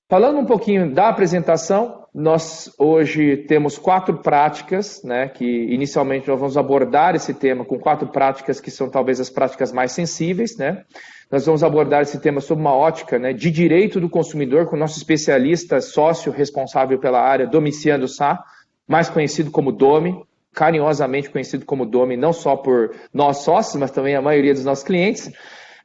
Falando um pouquinho da apresentação, nós hoje temos 4 práticas, né, que inicialmente nós vamos abordar esse tema com 4 práticas que são talvez as práticas mais sensíveis, né? Nós vamos abordar esse tema sob uma ótica, né, de direito do consumidor com o nosso especialista sócio responsável pela área, Domiciano Sá, mais conhecido como Domi, carinhosamente conhecido como Domi, não só por nós sócios, mas também a maioria dos nossos clientes,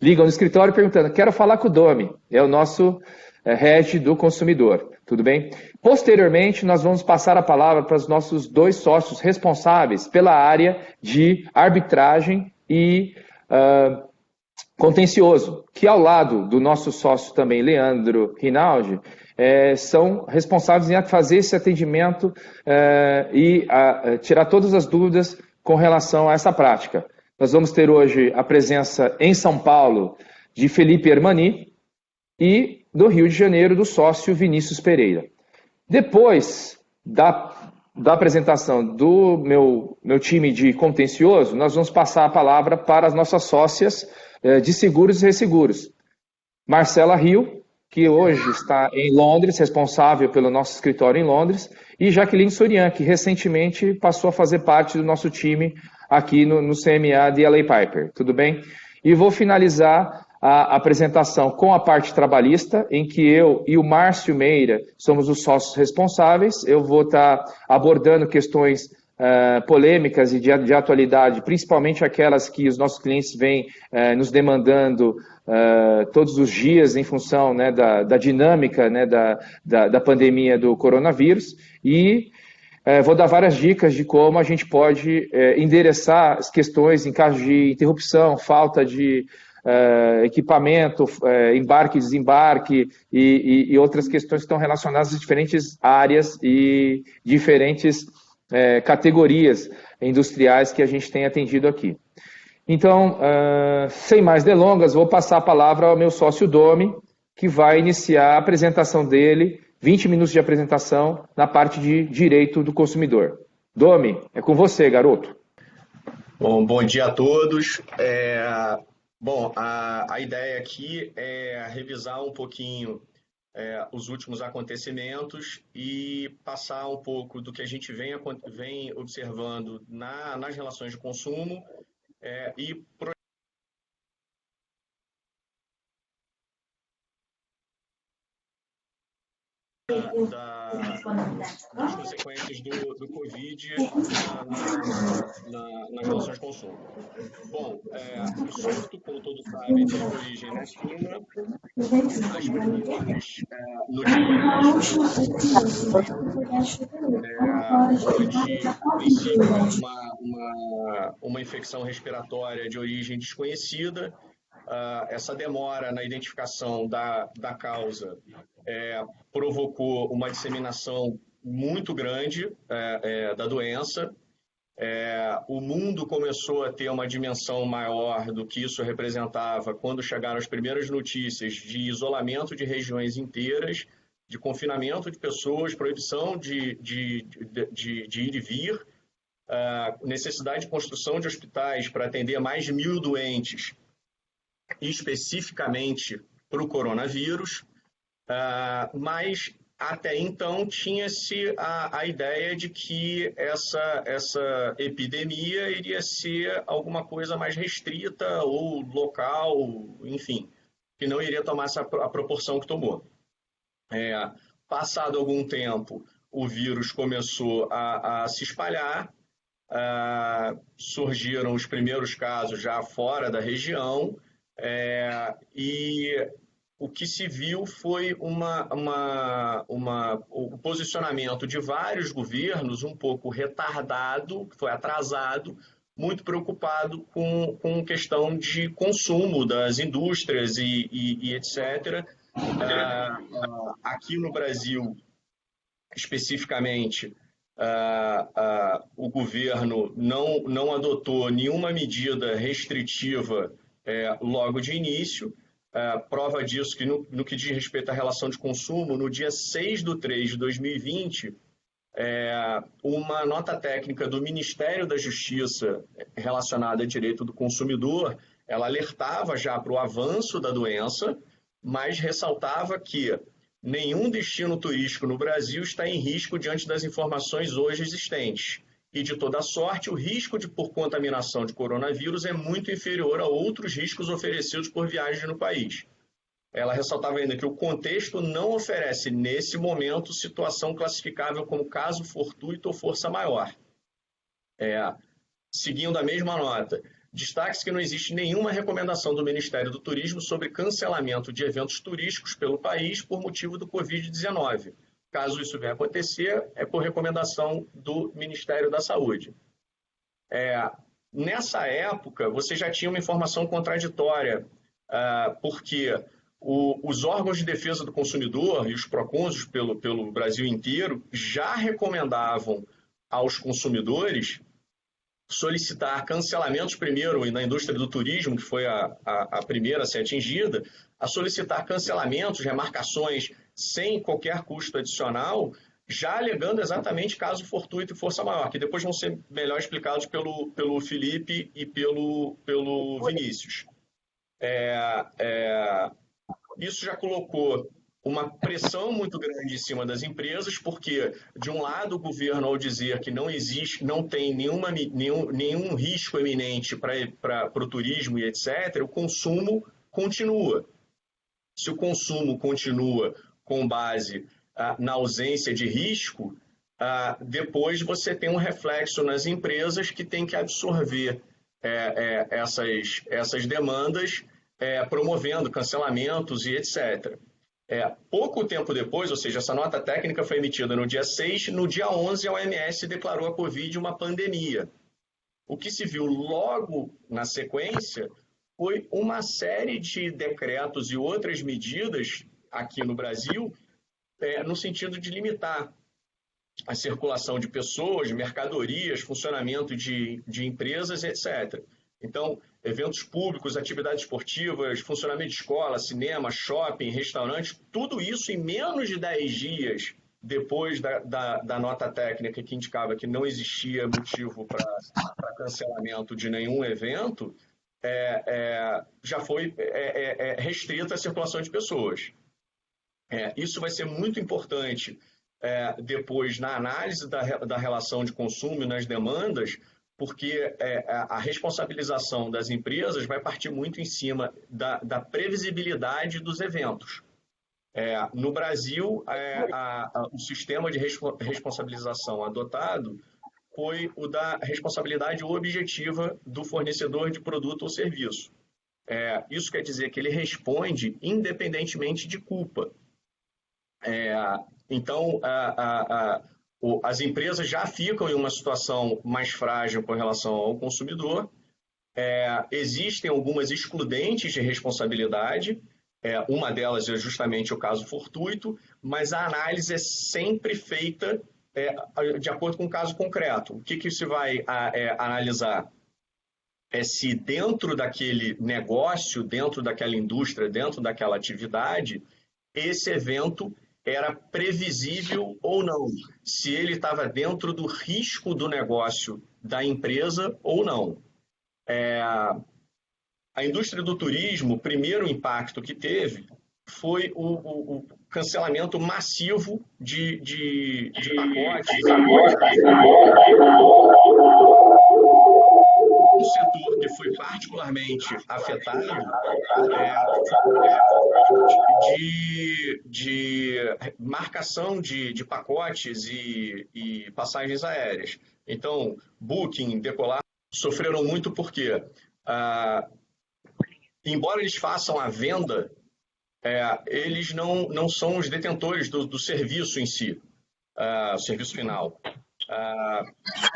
ligam no escritório perguntando, quero falar com o Domi, é o nosso rege do consumidor, tudo bem? Posteriormente, nós vamos passar a palavra para os nossos 2 sócios responsáveis pela área de arbitragem e contencioso, que ao lado do nosso sócio também, Leandro Rinaldi, são responsáveis em fazer esse atendimento e tirar todas as dúvidas com relação a essa prática. Nós vamos ter hoje a presença em São Paulo de Felipe Hermani e do Rio de Janeiro do sócio Vinícius Pereira. Depois da apresentação do meu time de contencioso, nós vamos passar a palavra para as nossas sócias de seguros e resseguros. Marcela Rio, que hoje está em Londres, responsável pelo nosso escritório em Londres, e Jaqueline Sorian, que recentemente passou a fazer parte do nosso time aqui no CMA de LA Piper. Tudo bem? E vou finalizar a apresentação com a parte trabalhista, em que eu e o Márcio Meira somos os sócios responsáveis. Eu vou estar abordando questões polêmicas e de atualidade, principalmente aquelas que os nossos clientes vêm nos demandando todos os dias em função, né, da dinâmica, né, da pandemia do coronavírus, e vou dar várias dicas de como a gente pode endereçar as questões em caso de interrupção, falta de equipamento, embarque e desembarque e outras questões que estão relacionadas a diferentes áreas e diferentes categorias industriais que a gente tem atendido aqui. Então, sem mais delongas, vou passar a palavra ao meu sócio Domi, que vai iniciar a apresentação dele, 20 minutos de apresentação na parte de direito do consumidor. Domi, é com você, garoto. Bom dia a todos. Bom, a ideia aqui é revisar um pouquinho os últimos acontecimentos e passar um pouco do que a gente vem observando nas relações de consumo e das consequências do Covid nas relações de consumo. Bom, o surto, como todos sabem, teve origem na China. As primeiras notícias foi de princípio uma infecção respiratória de origem desconhecida. Essa demora na identificação da causa provocou uma disseminação muito grande da doença. O mundo começou a ter uma dimensão maior do que isso representava quando chegaram as primeiras notícias de isolamento de regiões inteiras, de confinamento de pessoas, proibição de ir e vir, necessidade de construção de hospitais para atender mais de 1.000 doentes, especificamente para o coronavírus, mas até então tinha-se a ideia de que essa epidemia iria ser alguma coisa mais restrita ou local, enfim, que não iria tomar a proporção que tomou. Passado algum tempo, o vírus começou a se espalhar, surgiram os primeiros casos já fora da região, e o que se viu foi o posicionamento de vários governos um pouco retardado, que foi atrasado, muito preocupado com questão de consumo das indústrias e etc. Aqui no Brasil, especificamente, o governo não adotou nenhuma medida restritiva logo de início. Prova disso que no que diz respeito à relação de consumo, no dia 6/3/2020, uma nota técnica do Ministério da Justiça relacionada a direito do consumidor, ela alertava já para o avanço da doença, mas ressaltava que nenhum destino turístico no Brasil está em risco diante das informações hoje existentes. E, de toda sorte, o risco por contaminação de coronavírus é muito inferior a outros riscos oferecidos por viagens no país. Ela ressaltava ainda que o contexto não oferece, nesse momento, situação classificável como caso fortuito ou força maior. Seguindo a mesma nota, destaque-se que não existe nenhuma recomendação do Ministério do Turismo sobre cancelamento de eventos turísticos pelo país por motivo do Covid-19. Caso isso venha a acontecer, é por recomendação do Ministério da Saúde. Nessa época, você já tinha uma informação contraditória, porque os órgãos de defesa do consumidor e os PROCONs pelo Brasil inteiro já recomendavam aos consumidores solicitar cancelamentos primeiro, e na indústria do turismo, que foi a primeira a ser atingida, a solicitar cancelamentos, remarcações sem qualquer custo adicional, já alegando exatamente caso fortuito e força maior, que depois vão ser melhor explicados pelo Felipe e pelo Vinícius. Isso já colocou uma pressão muito grande em cima das empresas, porque, de um lado, o governo, ao dizer que não tem nenhum risco eminente para o turismo e etc., o consumo continua. Se o consumo continua com base na ausência de risco, depois você tem um reflexo nas empresas que têm que absorver essas demandas, promovendo cancelamentos e etc. Pouco tempo depois, ou seja, essa nota técnica foi emitida no dia 6, no dia 11 a OMS declarou a Covid uma pandemia. O que se viu logo na sequência foi uma série de decretos e outras medidas aqui no Brasil, no sentido de limitar a circulação de pessoas, mercadorias, funcionamento de empresas, etc. Então, eventos públicos, atividades esportivas, funcionamento de escola, cinema, shopping, restaurantes, tudo isso em menos de 10 dias depois da nota técnica que indicava que não existia motivo para cancelamento de nenhum evento, já foi restrita a circulação de pessoas. Isso vai ser muito importante depois na análise da relação de consumo e nas demandas, porque a responsabilização das empresas vai partir muito em cima da previsibilidade dos eventos. No Brasil, o sistema de responsabilização adotado foi o da responsabilidade objetiva do fornecedor de produto ou serviço. Isso quer dizer que ele responde independentemente de culpa. Então, as empresas já ficam em uma situação mais frágil com relação ao consumidor. Existem algumas excludentes de responsabilidade, uma delas é justamente o caso fortuito, mas a análise é sempre feita de acordo com o caso concreto. O que se vai analisar? Se dentro daquele negócio, dentro daquela indústria, dentro daquela atividade, esse evento era previsível ou não, se ele estava dentro do risco do negócio da empresa ou não. A indústria do turismo, o primeiro impacto que teve foi o cancelamento massivo de pacotes. Um setor que foi particularmente afetado de marcação de pacotes e passagens aéreas. Então, Booking, Decolar, sofreram muito porque, embora eles façam a venda, eles não são os detentores do serviço em si, o serviço final.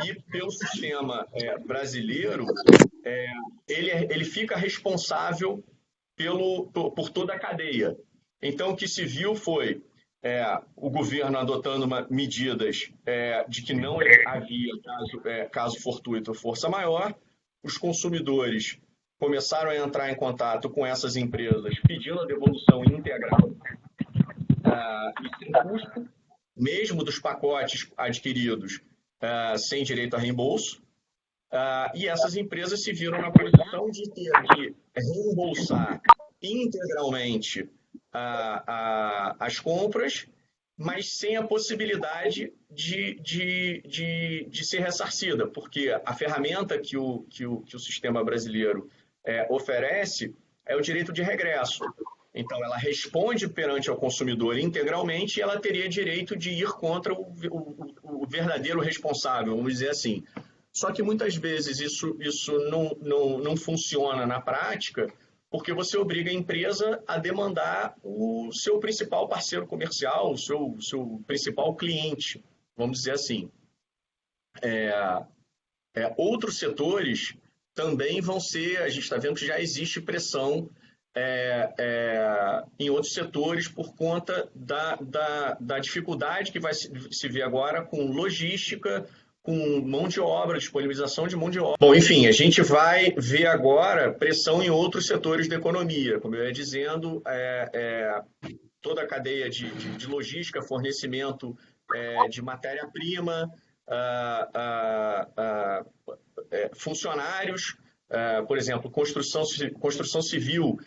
E pelo sistema brasileiro, ele fica responsável por toda a cadeia. Então, o que se viu foi o governo adotando medidas de que não havia caso fortuito ou força maior, os consumidores começaram a entrar em contato com essas empresas pedindo a devolução integral e sem custo, mesmo dos pacotes adquiridos sem direito a reembolso, e essas empresas se viram na posição de ter que reembolsar integralmente as compras, mas sem a possibilidade de ser ressarcida, porque a ferramenta que o sistema brasileiro oferece é o direito de regresso. Então, ela responde perante ao consumidor integralmente e ela teria direito de ir contra o verdadeiro responsável, vamos dizer assim. Só que muitas vezes isso não funciona na prática, porque você obriga a empresa a demandar o seu principal parceiro comercial, o seu principal cliente, vamos dizer assim. Outros setores também vão ser, a gente está vendo que já existe pressão em outros setores por conta da dificuldade que vai se ver agora com logística, com mão de obra, disponibilização de mão de obra. Bom, enfim, a gente vai ver agora pressão em outros setores da economia, como eu ia dizendo, toda a cadeia de logística, fornecimento de matéria-prima, funcionários, por exemplo, construção civil,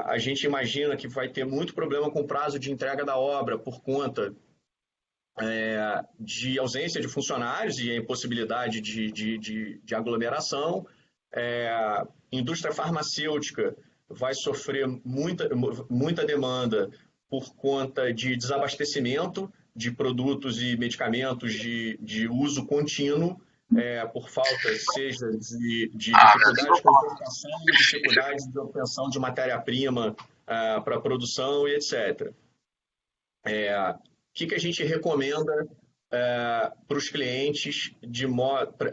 a gente imagina que vai ter muito problema com o prazo de entrega da obra por conta de ausência de funcionários e a impossibilidade de aglomeração. Indústria farmacêutica vai sofrer muita demanda por conta de desabastecimento de produtos e medicamentos de uso contínuo, por falta, seja de dificuldade de importação, dificuldade de obtenção de matéria-prima para a produção e etc. O que a gente recomenda para os clientes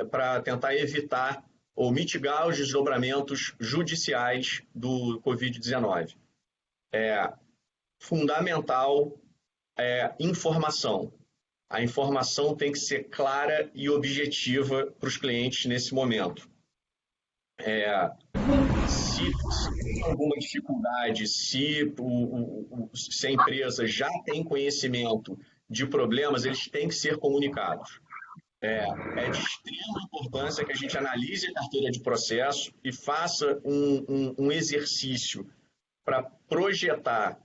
para tentar evitar ou mitigar os desdobramentos judiciais do Covid-19? Fundamental informação. A informação tem que ser clara e objetiva para os clientes nesse momento. Se tem alguma dificuldade, se a empresa já tem conhecimento de problemas, eles têm que ser comunicados. É de extrema importância que a gente analise a carteira de processo e faça um exercício para projetar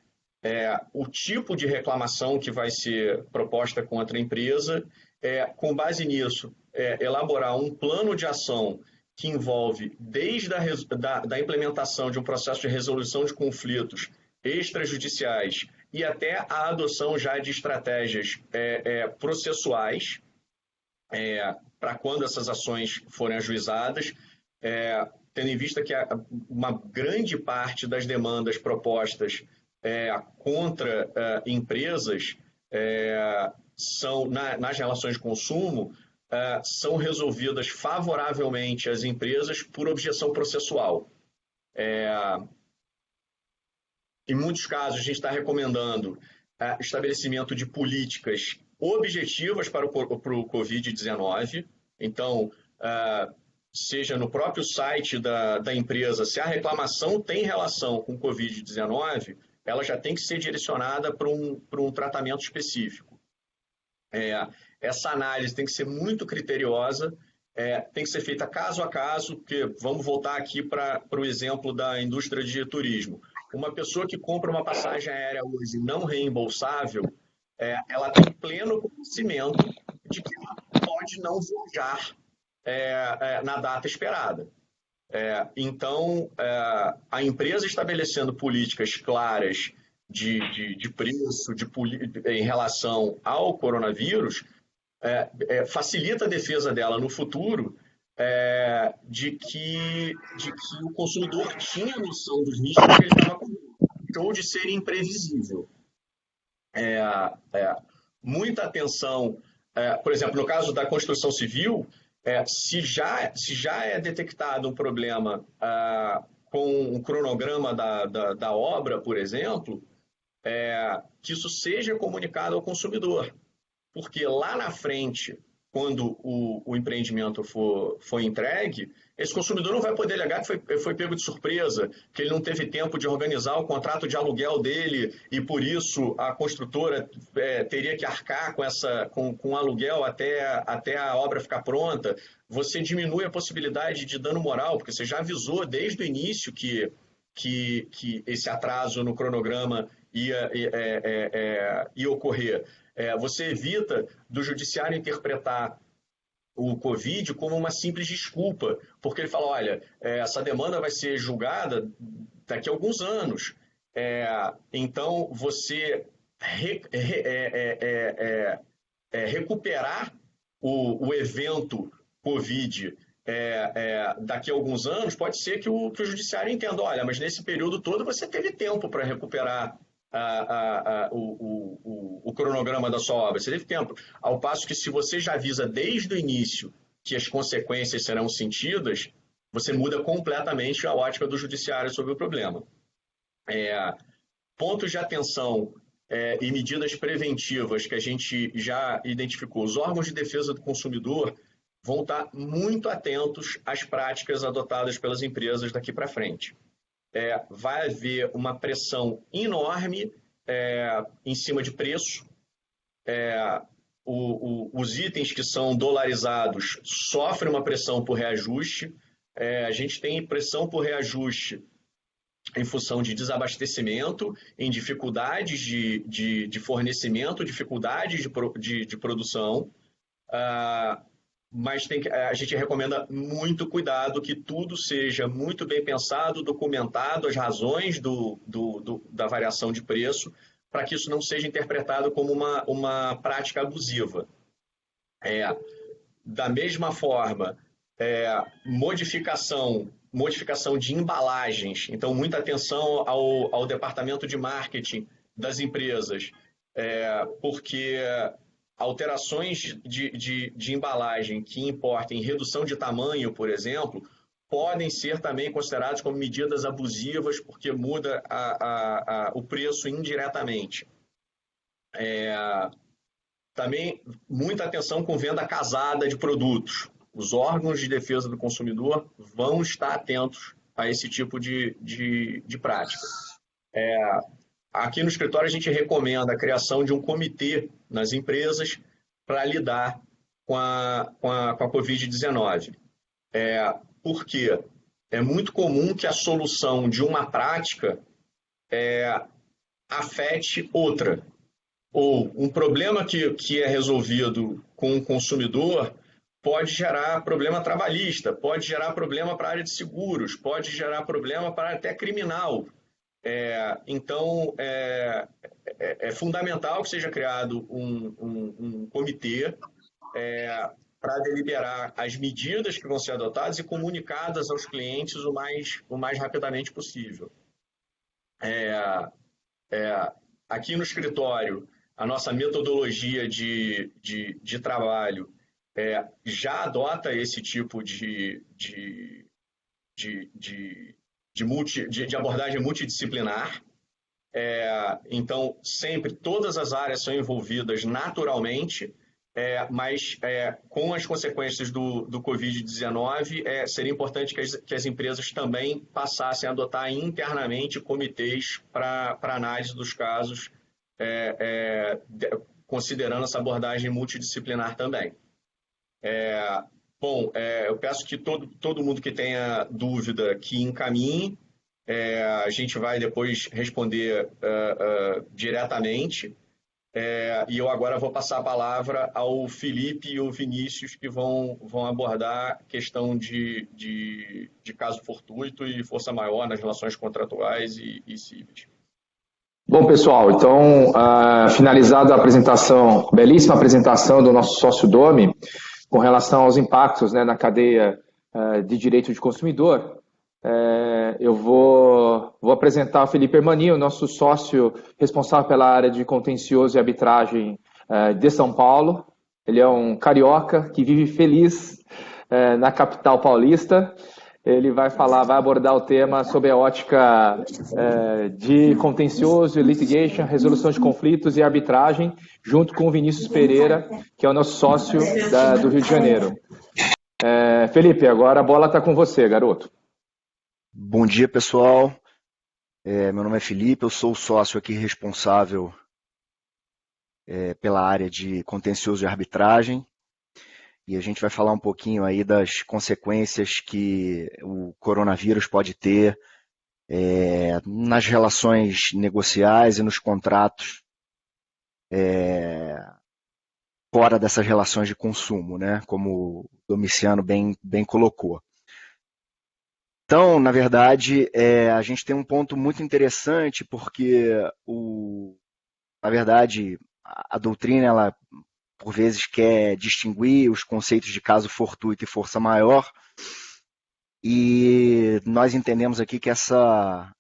o tipo de reclamação que vai ser proposta contra a empresa, com base nisso, elaborar um plano de ação que envolve desde da implementação de um processo de resolução de conflitos extrajudiciais e até a adoção já de estratégias processuais para quando essas ações forem ajuizadas, tendo em vista que uma grande parte das demandas propostas contra empresas são nas relações de consumo, são resolvidas favoravelmente às empresas por objeção processual. Em muitos casos, a gente está recomendando estabelecimento de políticas objetivas para o Covid-19. Então, seja no próprio site da empresa, se a reclamação tem relação com o Covid-19, ela já tem que ser direcionada para um tratamento específico. Essa análise tem que ser muito criteriosa, tem que ser feita caso a caso, porque vamos voltar aqui para o exemplo da indústria de turismo. Uma pessoa que compra uma passagem aérea hoje não reembolsável, ela tem pleno conhecimento de que ela pode não viajar na data esperada. Então, a empresa estabelecendo políticas claras de preço em relação ao coronavírus facilita a defesa dela no futuro de que o consumidor tinha noção dos riscos que ele estava correndo, ou de ser imprevisível. Muita atenção, por exemplo, no caso da construção civil, se já é detectado um problema com o cronograma da obra, por exemplo, que isso seja comunicado ao consumidor. Porque lá na frente, quando o empreendimento for entregue, esse consumidor não vai poder alegar que foi pego de surpresa, que ele não teve tempo de organizar o contrato de aluguel dele e, por isso, a construtora teria que arcar com o aluguel até a obra ficar pronta. Você diminui a possibilidade de dano moral, porque você já avisou desde o início que que esse atraso no cronograma ia ocorrer. Você evita do judiciário interpretar o Covid como uma simples desculpa, porque ele fala, olha, essa demanda vai ser julgada daqui a alguns anos, então você recuperar o evento Covid daqui a alguns anos, pode ser que o judiciário entenda, olha, mas nesse período todo você teve tempo para recuperar o cronograma da sua obra, você teve tempo. Ao passo que se você já avisa desde o início que as consequências serão sentidas, você muda completamente a ótica do judiciário sobre o problema. Pontos de atenção e medidas preventivas que a gente já identificou. Os órgãos de defesa do consumidor vão estar muito atentos às práticas adotadas pelas empresas daqui para frente. Vai haver uma pressão enorme em cima de preço. Os itens que são dolarizados sofrem uma pressão por reajuste. A gente tem pressão por reajuste em função de desabastecimento, em dificuldades de fornecimento, dificuldades de produção. Mas a gente recomenda muito cuidado, que tudo seja muito bem pensado, documentado, as razões da variação de preço, para que isso não seja interpretado como uma prática abusiva. Da mesma forma, modificação de embalagens. Então, muita atenção ao departamento de marketing das empresas, porque alterações de embalagem que importem redução de tamanho, por exemplo, podem ser também consideradas como medidas abusivas, porque muda o preço indiretamente. Também muita atenção com venda casada de produtos. Os órgãos de defesa do consumidor vão estar atentos a esse tipo de prática. Aqui no escritório a gente recomenda a criação de um comitê nas empresas para lidar com a Covid-19. Porque é muito comum que a solução de uma prática afete outra. Ou um problema que é resolvido com o consumidor pode gerar problema trabalhista, pode gerar problema para a área de seguros, pode gerar problema para a área até criminal. Então, é fundamental que seja criado um comitê para deliberar as medidas que vão ser adotadas e comunicadas aos clientes o mais rapidamente possível. Aqui no escritório, a nossa metodologia de trabalho já adota esse tipo de abordagem multidisciplinar. Então, sempre todas as áreas são envolvidas naturalmente, mas com as consequências do Covid-19, seria importante que as empresas também passassem a adotar internamente comitês para análise dos casos, considerando essa abordagem multidisciplinar também. Eu peço que todo mundo que tenha dúvida que encaminhe, a gente vai depois responder diretamente. E eu agora vou passar a palavra ao Felipe e ao Vinícius, que vão abordar a questão de caso fortuito e força maior nas relações contratuais e civis. Bom, pessoal, então, finalizada a apresentação, belíssima apresentação do nosso sócio Domi, com relação aos impactos, né, na cadeia de direito de consumidor, eu vou apresentar o Felipe Hermani, o nosso sócio responsável pela área de contencioso e arbitragem de São Paulo. Ele é um carioca que vive feliz na capital paulista. Ele vai abordar o tema sob a ótica de contencioso, litigation, resolução de conflitos e arbitragem, junto com o Vinícius Pereira, que é o nosso sócio do Rio de Janeiro. Felipe, agora a bola está com você, garoto. Bom dia, pessoal. Meu nome é Felipe, eu sou o sócio aqui responsável pela área de contencioso e arbitragem. E a gente vai falar um pouquinho aí das consequências que o coronavírus pode ter nas relações negociais e nos contratos fora dessas relações de consumo, né? Como o Domiciano bem colocou. Então, na verdade, a gente tem um ponto muito interessante, porque, na verdade, a doutrina, ela, por vezes, quer distinguir os conceitos de caso fortuito e força maior, e nós entendemos aqui que essa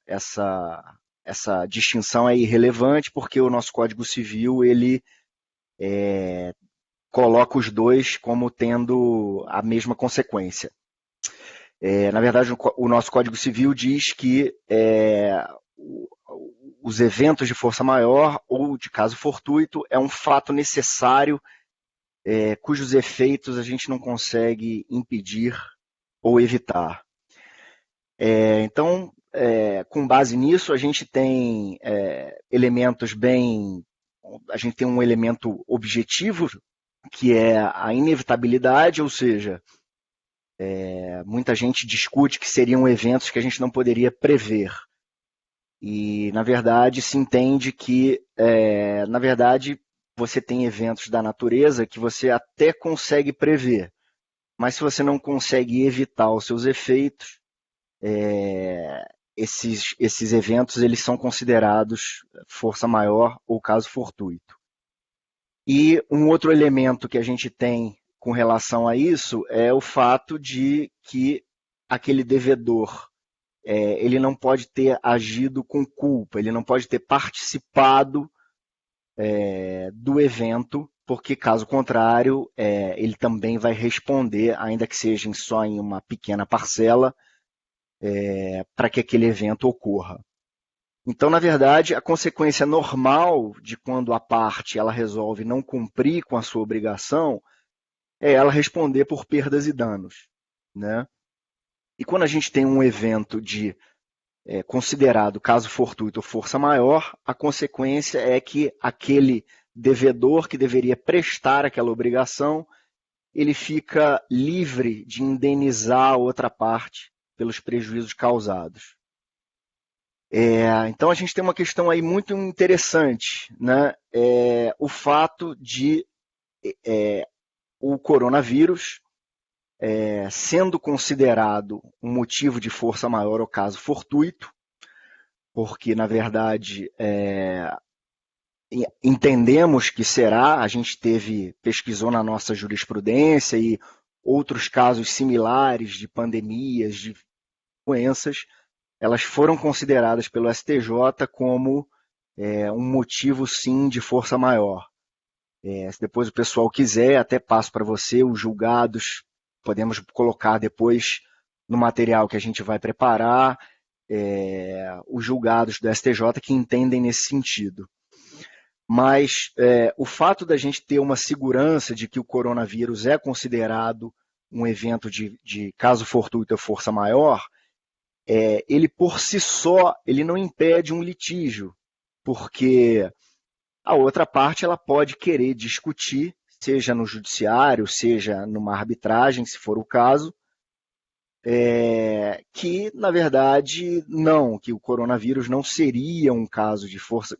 distinção é irrelevante, porque o nosso Código Civil, ele coloca os dois como tendo a mesma consequência. Na verdade, o nosso Código Civil diz que os eventos de força maior ou de caso fortuito é um fato necessário cujos efeitos a gente não consegue impedir ou evitar. Então, com base nisso, a gente tem elementos a gente tem um elemento objetivo, que é a inevitabilidade, ou seja, muita gente discute que seriam eventos que a gente não poderia prever. E, na verdade, se entende que, na verdade, você tem eventos da natureza que você até consegue prever, mas se você não consegue evitar os seus efeitos, esses eventos eles são considerados força maior ou caso fortuito. E um outro elemento que a gente tem com relação a isso é o fato de que aquele devedor ele não pode ter agido com culpa, ele não pode ter participado do evento, porque caso contrário, ele também vai responder, ainda que seja só em uma pequena parcela, para que aquele evento ocorra. Então, na verdade, a consequência normal de quando a parte ela resolve não cumprir com a sua obrigação é ela responder por perdas e danos, né? E quando a gente tem um evento considerado caso fortuito ou força maior, a consequência é que aquele devedor que deveria prestar aquela obrigação, ele fica livre de indenizar a outra parte pelos prejuízos causados. Então a gente tem uma questão aí muito interessante, né? O fato de o coronavírus sendo considerado um motivo de força maior ou caso fortuito, porque na verdade entendemos que será, a gente pesquisou na nossa jurisprudência e outros casos similares de pandemias, de doenças, elas foram consideradas pelo STJ como um motivo, sim, de força maior. Se depois o pessoal quiser, até passo para você os julgados, podemos colocar depois no material que a gente vai preparar, os julgados do STJ que entendem nesse sentido. Mas o fato da gente ter uma segurança de que o coronavírus é considerado um evento de caso fortuito ou força maior, ele por si só ele não impede um litígio, porque a outra parte ela pode querer discutir, seja no judiciário, seja numa arbitragem, se for o caso, que na verdade que o coronavírus não seria um caso de força,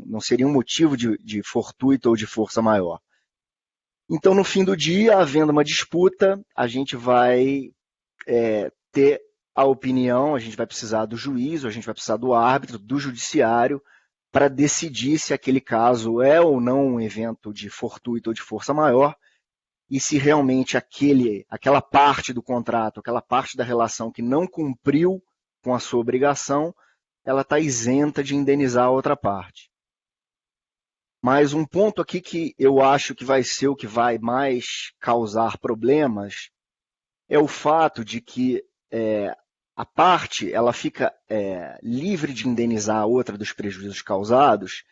não seria um motivo de fortuito ou de força maior. Então, no fim do dia, havendo uma disputa, a gente vai ter a opinião, a gente vai precisar do juiz, a gente vai precisar do árbitro, do judiciário, para decidir se aquele caso é ou não um evento de fortuito ou de força maior, e se realmente aquela parte do contrato, aquela parte da relação que não cumpriu com a sua obrigação, ela está isenta de indenizar a outra parte. Mas um ponto aqui que eu acho que vai ser o que vai mais causar problemas é o fato de que a parte ela fica livre de indenizar a outra dos prejuízos causados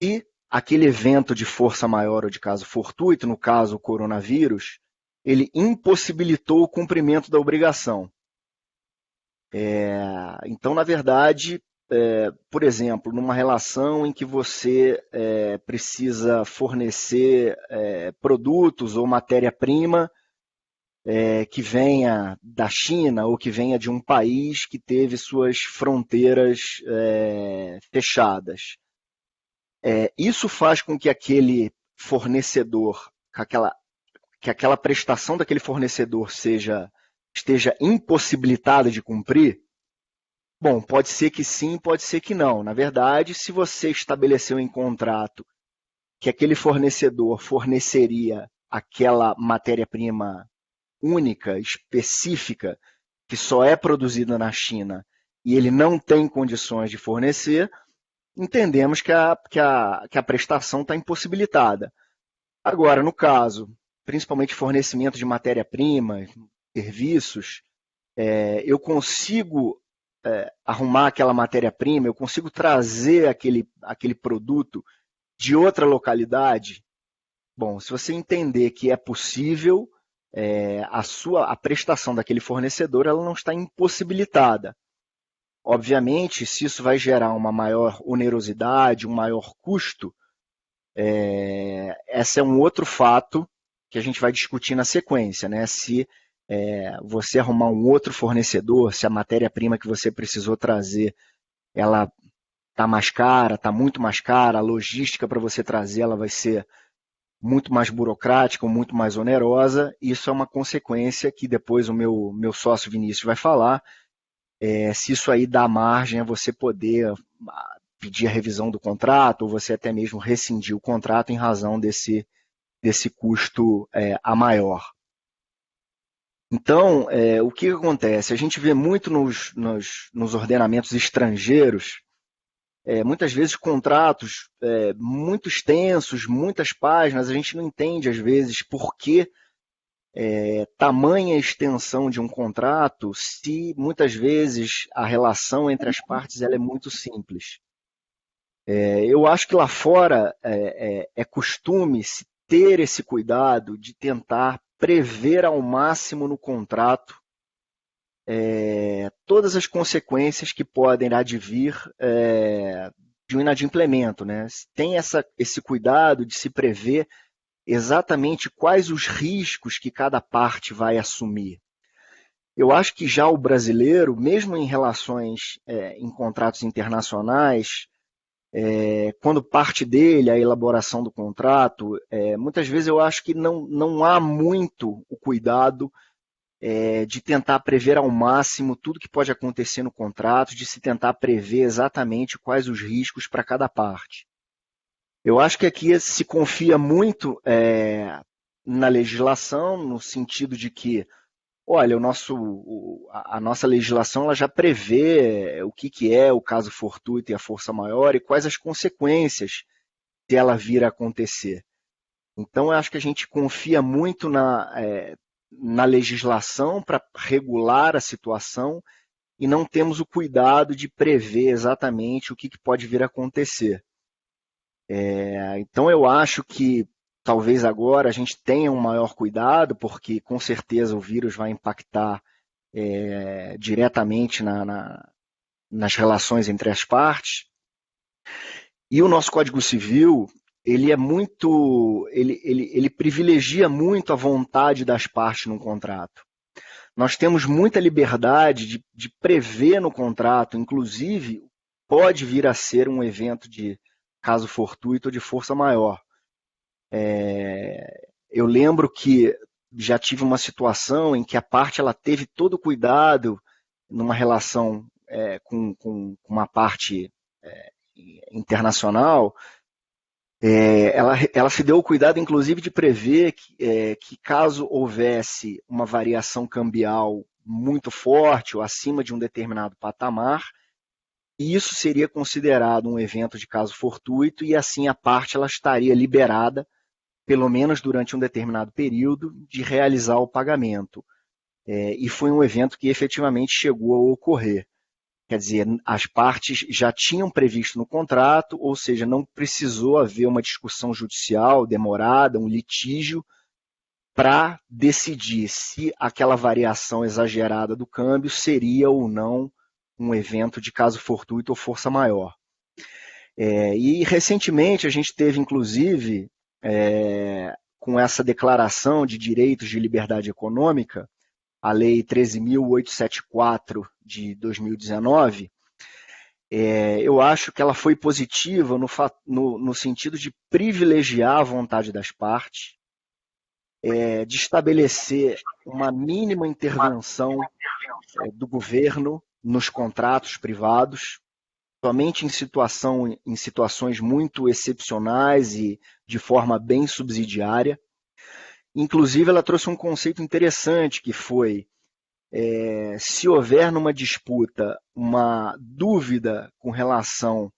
e aquele evento de força maior ou de caso fortuito, no caso o coronavírus, ele impossibilitou o cumprimento da obrigação. Então, na verdade, por exemplo, numa relação em que você precisa fornecer produtos ou matéria-prima que venha da China ou que venha de um país que teve suas fronteiras fechadas. Isso faz com que aquele fornecedor, que aquela prestação daquele fornecedor esteja impossibilitada de cumprir? Bom, pode ser que sim, pode ser que não. Na verdade, se você estabeleceu em contrato que aquele fornecedor forneceria aquela matéria-prima única, específica, que só é produzida na China e ele não tem condições de fornecer, entendemos que a prestação está impossibilitada. Agora, no caso, principalmente fornecimento de matéria-prima, serviços, eu consigo arrumar aquela matéria-prima, eu consigo trazer aquele produto de outra localidade. Bom, se você entender que é possível, a prestação daquele fornecedor ela não está impossibilitada. Obviamente, se isso vai gerar uma maior onerosidade, um maior custo, esse é um outro fato que a gente vai discutir na sequência, né? Se você arrumar um outro fornecedor, se a matéria-prima que você precisou trazer, ela está mais cara, está muito mais cara, a logística para você trazer ela vai ser muito mais burocrática, muito mais onerosa. Isso é uma consequência que depois o meu sócio Vinícius vai falar, se isso aí dá margem a você poder pedir a revisão do contrato, ou você até mesmo rescindir o contrato em razão desse custo a maior. Então, o que acontece? A gente vê muito nos ordenamentos estrangeiros, muitas vezes contratos muito extensos, muitas páginas, a gente não entende às vezes por que tamanha extensão de um contrato se muitas vezes a relação entre as partes ela é muito simples. Eu acho que lá fora é costume se ter esse cuidado de tentar prever ao máximo no contrato todas as consequências que podem advir de um inadimplemento, né? Tem esse cuidado de se prever exatamente quais os riscos que cada parte vai assumir. Eu acho que já o brasileiro, mesmo em relações em contratos internacionais, quando parte dele a elaboração do contrato, muitas vezes eu acho que não há muito o cuidado de tentar prever ao máximo tudo que pode acontecer no contrato, de se tentar prever exatamente quais os riscos para cada parte. Eu acho que aqui se confia muito na legislação, no sentido de que, olha, a nossa legislação ela já prevê o que é o caso fortuito e a força maior e quais as consequências se ela vir a acontecer. Então, eu acho que a gente confia muito na legislação para regular a situação e não temos o cuidado de prever exatamente o que pode vir a acontecer. Então eu acho que talvez agora a gente tenha um maior cuidado, porque com certeza o vírus vai impactar diretamente nas relações entre as partes. E o nosso Código Civil, ele privilegia muito a vontade das partes no contrato. Nós temos muita liberdade de prever no contrato, inclusive pode vir a ser um evento de caso fortuito ou de força maior. Eu lembro que já tive uma situação em que a parte ela teve todo o cuidado numa relação com uma parte internacional, ela se deu o cuidado, inclusive, de prever que caso houvesse uma variação cambial muito forte ou acima de um determinado patamar, isso seria considerado um evento de caso fortuito e assim a parte ela estaria liberada, pelo menos durante um determinado período, de realizar o pagamento. E foi um evento que efetivamente chegou a ocorrer. Quer dizer, as partes já tinham previsto no contrato, ou seja, não precisou haver uma discussão judicial demorada, um litígio, para decidir se aquela variação exagerada do câmbio seria ou não um evento de caso fortuito ou força maior. E recentemente a gente teve, inclusive, com essa declaração de direitos de liberdade econômica, a Lei 13.874 de 2019, eu acho que ela foi positiva no sentido de privilegiar a vontade das partes, de estabelecer uma mínima intervenção do governo nos contratos privados, somente em situações muito excepcionais e de forma bem subsidiária. Inclusive, ela trouxe um conceito interessante, que foi, se houver numa disputa uma dúvida com relação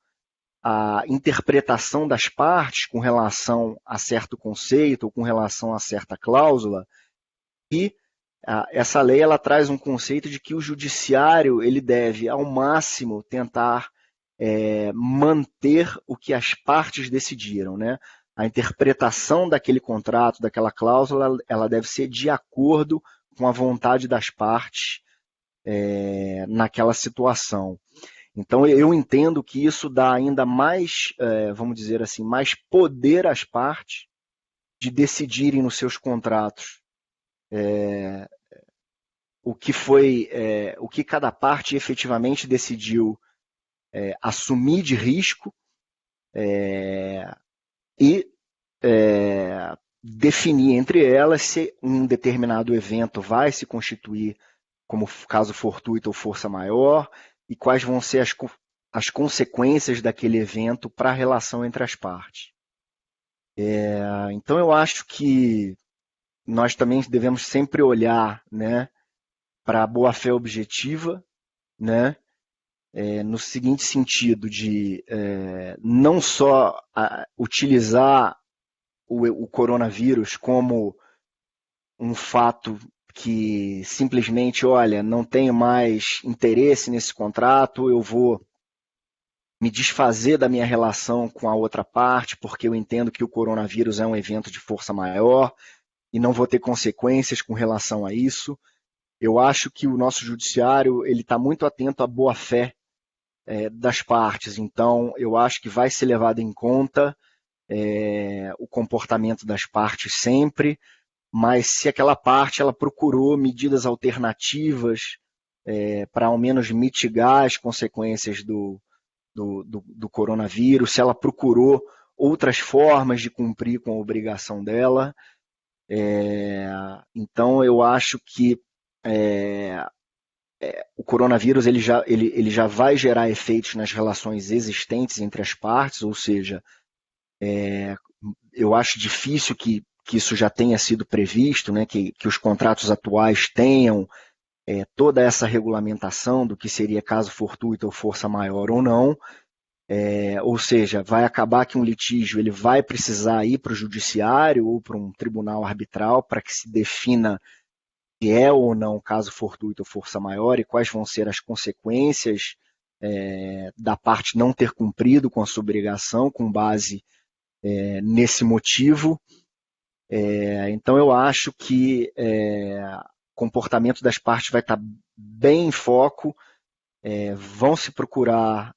à interpretação das partes, com relação a certo conceito ou com relação a certa cláusula, e essa lei ela traz um conceito de que o judiciário ele deve, ao máximo, tentar manter o que as partes decidiram, né? A interpretação daquele contrato, daquela cláusula, ela deve ser de acordo com a vontade das partes naquela situação. Então, eu entendo que isso dá ainda mais, vamos dizer assim, mais poder às partes de decidirem nos seus contratos o que cada parte efetivamente decidiu assumir de risco e definir entre elas se um determinado evento vai se constituir como caso fortuito ou força maior e quais vão ser as consequências daquele evento para a relação entre as partes. Então eu acho que nós também devemos sempre olhar, né, para a boa-fé objetiva, né, no seguinte sentido de não só utilizar o coronavírus como um fato que simplesmente, olha, não tenho mais interesse nesse contrato, eu vou me desfazer da minha relação com a outra parte, porque eu entendo que o coronavírus é um evento de força maior e não vou ter consequências com relação a isso. Eu acho que o nosso judiciário ele está muito atento à boa-fé das partes, então eu acho que vai ser levado em conta o comportamento das partes sempre, mas se aquela parte ela procurou medidas alternativas para ao menos mitigar as consequências do coronavírus, se ela procurou outras formas de cumprir com a obrigação dela, então eu acho que o coronavírus ele já vai gerar efeitos nas relações existentes entre as partes, ou seja, eu acho difícil que isso já tenha sido previsto, né, que os contratos atuais tenham toda essa regulamentação do que seria caso fortuito ou força maior ou não, ou seja, vai acabar que um litígio ele vai precisar ir para o judiciário ou para um tribunal arbitral para que se defina se é ou não caso fortuito ou força maior e quais vão ser as consequências da parte não ter cumprido com a sua obrigação com base nesse motivo. Então eu acho que o comportamento das partes vai estar bem em foco, vão se procurar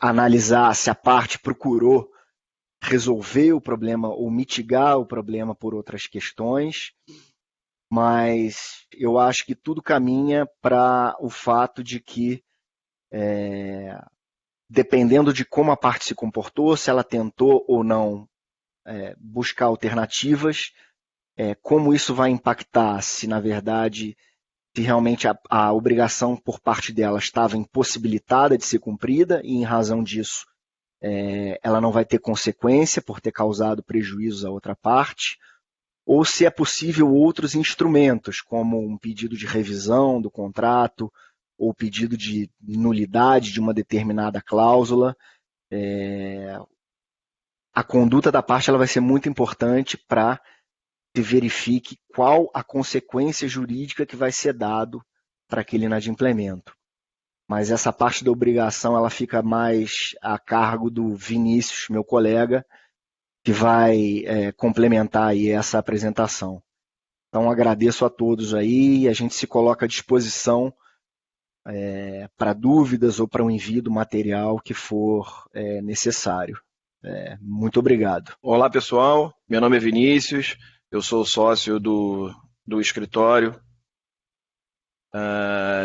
analisar se a parte procurou resolver o problema ou mitigar o problema por outras questões, mas eu acho que tudo caminha para o fato de que, dependendo de como a parte se comportou, se ela tentou ou não buscar alternativas, como isso vai impactar, se na verdade, se realmente a obrigação por parte dela estava impossibilitada de ser cumprida e em razão disso ela não vai ter consequência por ter causado prejuízos à outra parte, ou se é possível outros instrumentos, como um pedido de revisão do contrato, ou pedido de nulidade de uma determinada cláusula. A conduta da parte ela vai ser muito importante para que se verifique qual a consequência jurídica que vai ser dado para aquele inadimplemento. Mas essa parte da obrigação ela fica mais a cargo do Vinícius, meu colega, que vai complementar aí essa apresentação. Então agradeço a todos aí e a gente se coloca à disposição para dúvidas ou para o envio do material que for necessário. Muito obrigado. Olá, pessoal. Meu nome é Vinícius, eu sou sócio do escritório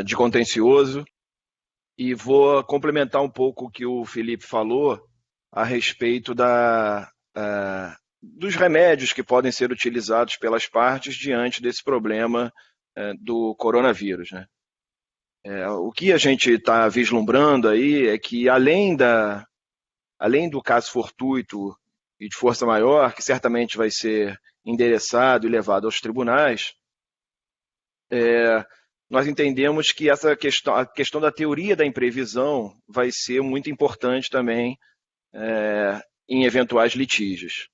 de contencioso e vou complementar um pouco o que o Felipe falou a respeito dos remédios que podem ser utilizados pelas partes diante desse problema do coronavírus, né? O que a gente está vislumbrando aí é que, além do caso fortuito e de força maior, que certamente vai ser endereçado e levado aos tribunais, nós entendemos que a questão da teoria da imprevisão vai ser muito importante também em eventuais litígios.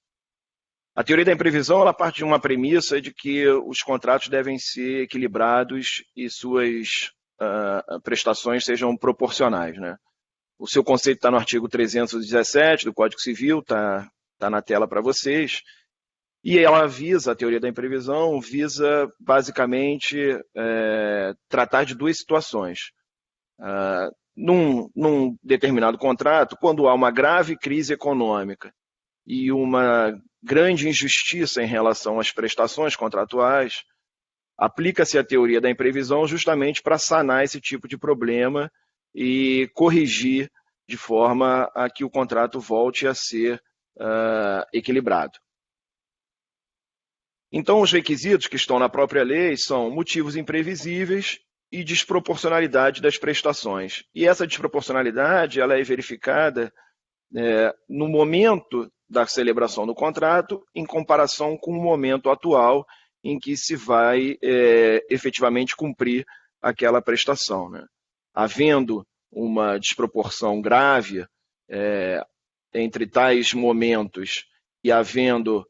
A teoria da imprevisão ela parte de uma premissa de que os contratos devem ser equilibrados e suas prestações sejam proporcionais, né? O seu conceito está no artigo 317 do Código Civil, está na tela para vocês, e ela a teoria da imprevisão visa basicamente tratar de duas situações. Num determinado contrato, quando há uma grave crise econômica e uma grande injustiça em relação às prestações contratuais, aplica-se a teoria da imprevisão justamente para sanar esse tipo de problema e corrigir de forma a que o contrato volte a ser equilibrado. Então, os requisitos que estão na própria lei são motivos imprevisíveis e desproporcionalidade das prestações. E essa desproporcionalidade ela é verificada no momento da celebração do contrato em comparação com o momento atual em que se vai efetivamente cumprir aquela prestação, né? Havendo uma desproporção grave entre tais momentos e havendo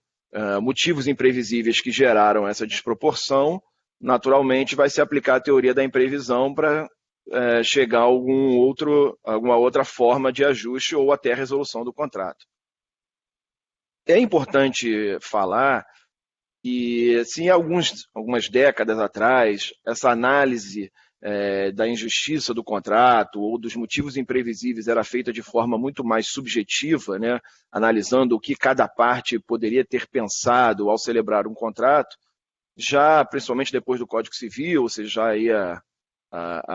motivos imprevisíveis que geraram essa desproporção, naturalmente vai se aplicar a teoria da imprevisão para chegar a alguma outra forma de ajuste ou até a resolução do contrato. É importante falar que, se algumas décadas atrás, essa análise da injustiça do contrato ou dos motivos imprevisíveis era feita de forma muito mais subjetiva, né, analisando o que cada parte poderia ter pensado ao celebrar um contrato, já principalmente depois do Código Civil, ou seja, já aí há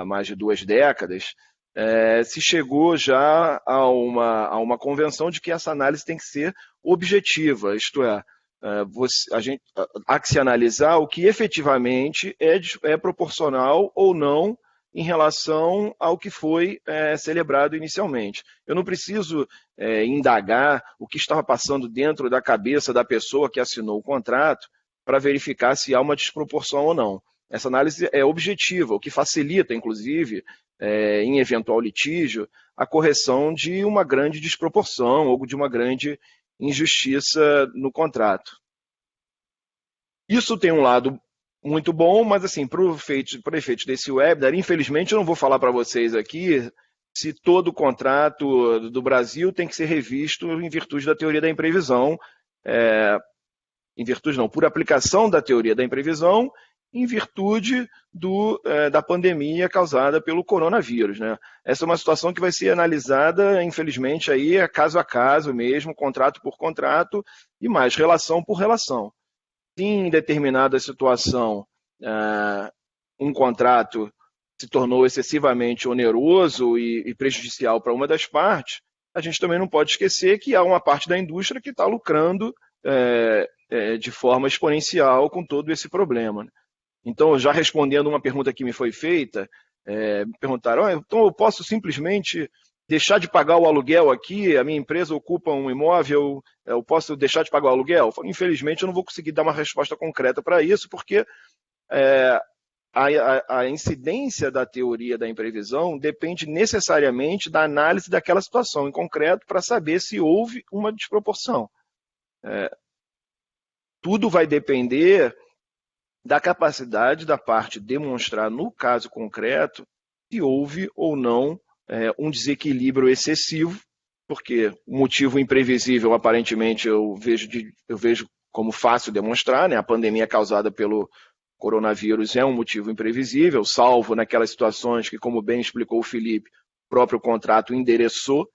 mais de 2 décadas, se chegou já a uma convenção de que essa análise tem que ser objetiva, isto é, há que se analisar o que efetivamente é proporcional ou não em relação ao que foi celebrado inicialmente. Eu não preciso indagar o que estava passando dentro da cabeça da pessoa que assinou o contrato para verificar se há uma desproporção ou não. Essa análise é objetiva, o que facilita, inclusive, em eventual litígio, a correção de uma grande desproporção ou de uma grande injustiça no contrato. Isso tem um lado muito bom, mas assim, para o efeito desse webinar, infelizmente eu não vou falar para vocês aqui se todo o contrato do Brasil tem que ser revisto em virtude da teoria da imprevisão, por aplicação da teoria da imprevisão, em virtude da pandemia causada pelo coronavírus, né? Essa é uma situação que vai ser analisada, infelizmente, aí, caso a caso mesmo, contrato por contrato, e mais relação por relação. Se em determinada situação um contrato se tornou excessivamente oneroso e prejudicial para uma das partes, a gente também não pode esquecer que há uma parte da indústria que está lucrando de forma exponencial com todo esse problema, né? Então, já respondendo uma pergunta que me foi feita, me perguntaram, então eu posso simplesmente deixar de pagar o aluguel aqui, a minha empresa ocupa um imóvel, eu posso deixar de pagar o aluguel? Infelizmente, eu não vou conseguir dar uma resposta concreta para isso, porque a incidência da teoria da imprevisão depende necessariamente da análise daquela situação em concreto para saber se houve uma desproporção. Tudo vai depender da capacidade da parte demonstrar, no caso concreto, se houve ou não um desequilíbrio excessivo, porque o motivo imprevisível, aparentemente, eu vejo como fácil demonstrar, né? A pandemia causada pelo coronavírus é um motivo imprevisível, salvo naquelas situações que, como bem explicou o Felipe, o próprio contrato endereçou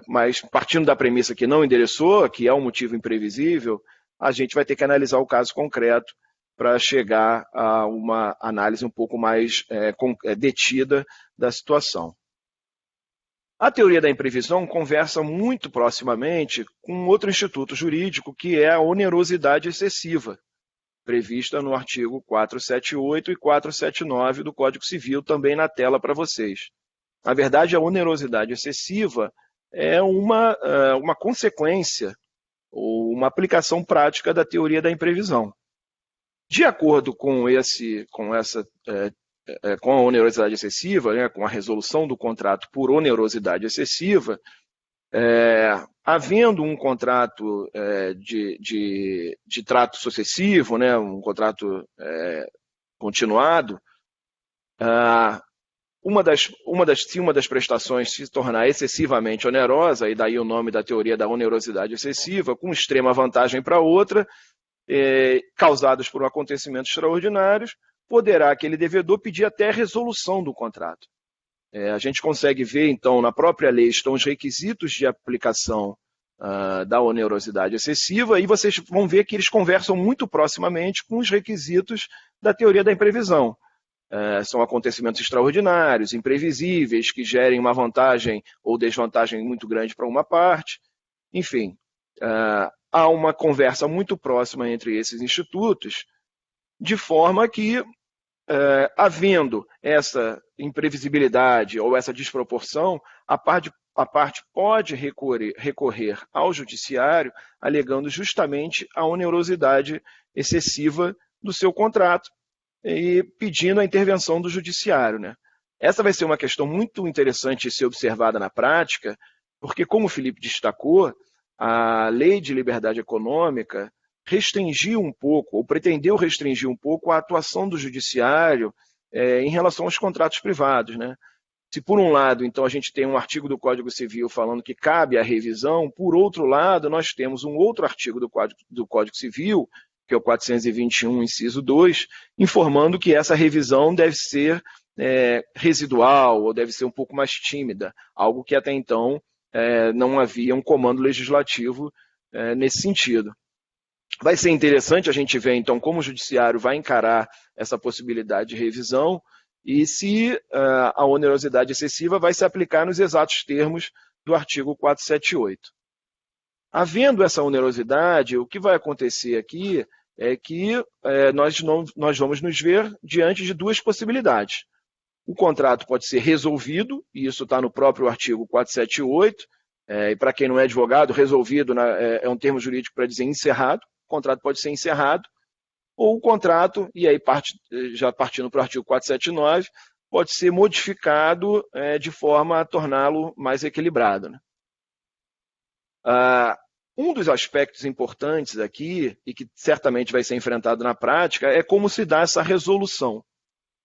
Mas partindo da premissa que não endereçou, que é um motivo imprevisível, a gente vai ter que analisar o caso concreto para chegar a uma análise um pouco mais detida da situação. A teoria da imprevisão conversa muito proximamente com outro instituto jurídico, que é a onerosidade excessiva, prevista no artigo 478 e 479 do Código Civil, também na tela para vocês. Na verdade, a onerosidade excessiva é uma consequência ou uma aplicação prática da teoria da imprevisão. De acordo com a onerosidade excessiva, né, com a resolução do contrato por onerosidade excessiva, havendo um contrato de trato sucessivo, né, um contrato continuado, se uma das prestações se tornar excessivamente onerosa, e daí o nome da teoria da onerosidade excessiva, com extrema vantagem para outra, causados por acontecimentos extraordinários, poderá aquele devedor pedir até a resolução do contrato. A gente consegue ver, então, na própria lei estão os requisitos de aplicação da onerosidade excessiva, e vocês vão ver que eles conversam muito proximamente com os requisitos da teoria da imprevisão. São acontecimentos extraordinários, imprevisíveis, que gerem uma vantagem ou desvantagem muito grande para uma parte. Enfim, há uma conversa muito próxima entre esses institutos, de forma que, havendo essa imprevisibilidade ou essa desproporção, a parte pode recorrer ao judiciário, alegando justamente a onerosidade excessiva do seu contrato e pedindo a intervenção do judiciário, né? Essa vai ser uma questão muito interessante de ser observada na prática, porque, como o Felipe destacou, a Lei de Liberdade Econômica restringiu um pouco, ou pretendeu restringir um pouco, a atuação do judiciário em relação aos contratos privados, né? Se por um lado, então, a gente tem um artigo do Código Civil falando que cabe a revisão, por outro lado, nós temos um outro artigo do Código Civil, que é o 421, inciso 2, informando que essa revisão deve ser residual, ou deve ser um pouco mais tímida, algo que até então não havia um comando legislativo nesse sentido. Vai ser interessante a gente ver, então, como o judiciário vai encarar essa possibilidade de revisão e se a onerosidade excessiva vai se aplicar nos exatos termos do artigo 478. Havendo essa onerosidade, o que vai acontecer aqui é que nós vamos nos ver diante de duas possibilidades. O contrato pode ser resolvido, e isso está no próprio artigo 478, e para quem não é advogado, resolvido é um termo jurídico para dizer encerrado. O contrato pode ser encerrado, ou o contrato, e aí já partindo para o artigo 479, pode ser modificado de forma a torná-lo mais equilibrado, né? Um dos aspectos importantes aqui, e que certamente vai ser enfrentado na prática, é como se dá essa resolução.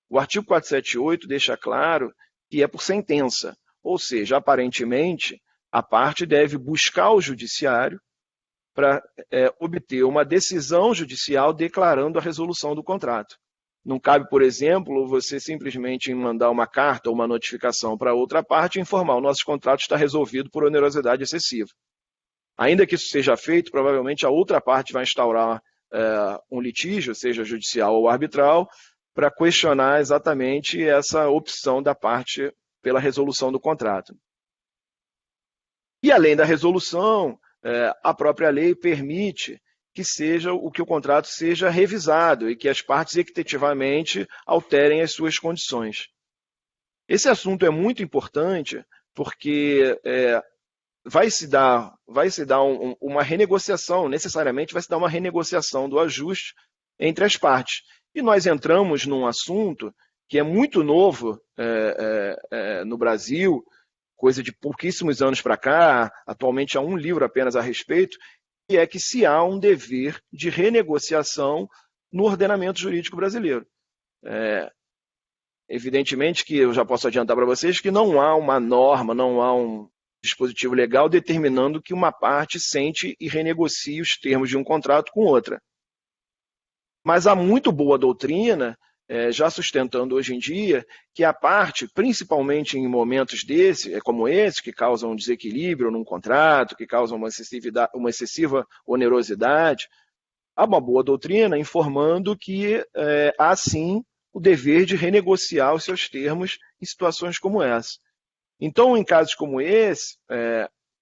O artigo 478 deixa claro que é por sentença, ou seja, aparentemente, a parte deve buscar o judiciário para obter uma decisão judicial declarando a resolução do contrato. Não cabe, por exemplo, você simplesmente mandar uma carta ou uma notificação para outra parte e informar: o nosso contrato está resolvido por onerosidade excessiva. Ainda que isso seja feito, provavelmente a outra parte vai instaurar um litígio, seja judicial ou arbitral, para questionar exatamente essa opção da parte pela resolução do contrato. E além da resolução, a própria lei permite que o contrato seja revisado e que as partes equitativamente alterem as suas condições. Esse assunto é muito importante porque vai se dar uma renegociação, necessariamente vai se dar uma renegociação do ajuste entre as partes. E nós entramos num assunto que é muito novo no Brasil, coisa de pouquíssimos anos para cá, atualmente há um livro apenas a respeito, que é que se há um dever de renegociação no ordenamento jurídico brasileiro. Evidentemente que eu já posso adiantar para vocês que não há uma norma, não há um dispositivo legal determinando que uma parte sente e renegocie os termos de um contrato com outra. Mas há muito boa doutrina já sustentando hoje em dia que a parte, principalmente em momentos como esse, que causam um desequilíbrio num contrato, que causam uma excessiva onerosidade, há uma boa doutrina informando que há sim o dever de renegociar os seus termos em situações como essa. Então, em casos como esse,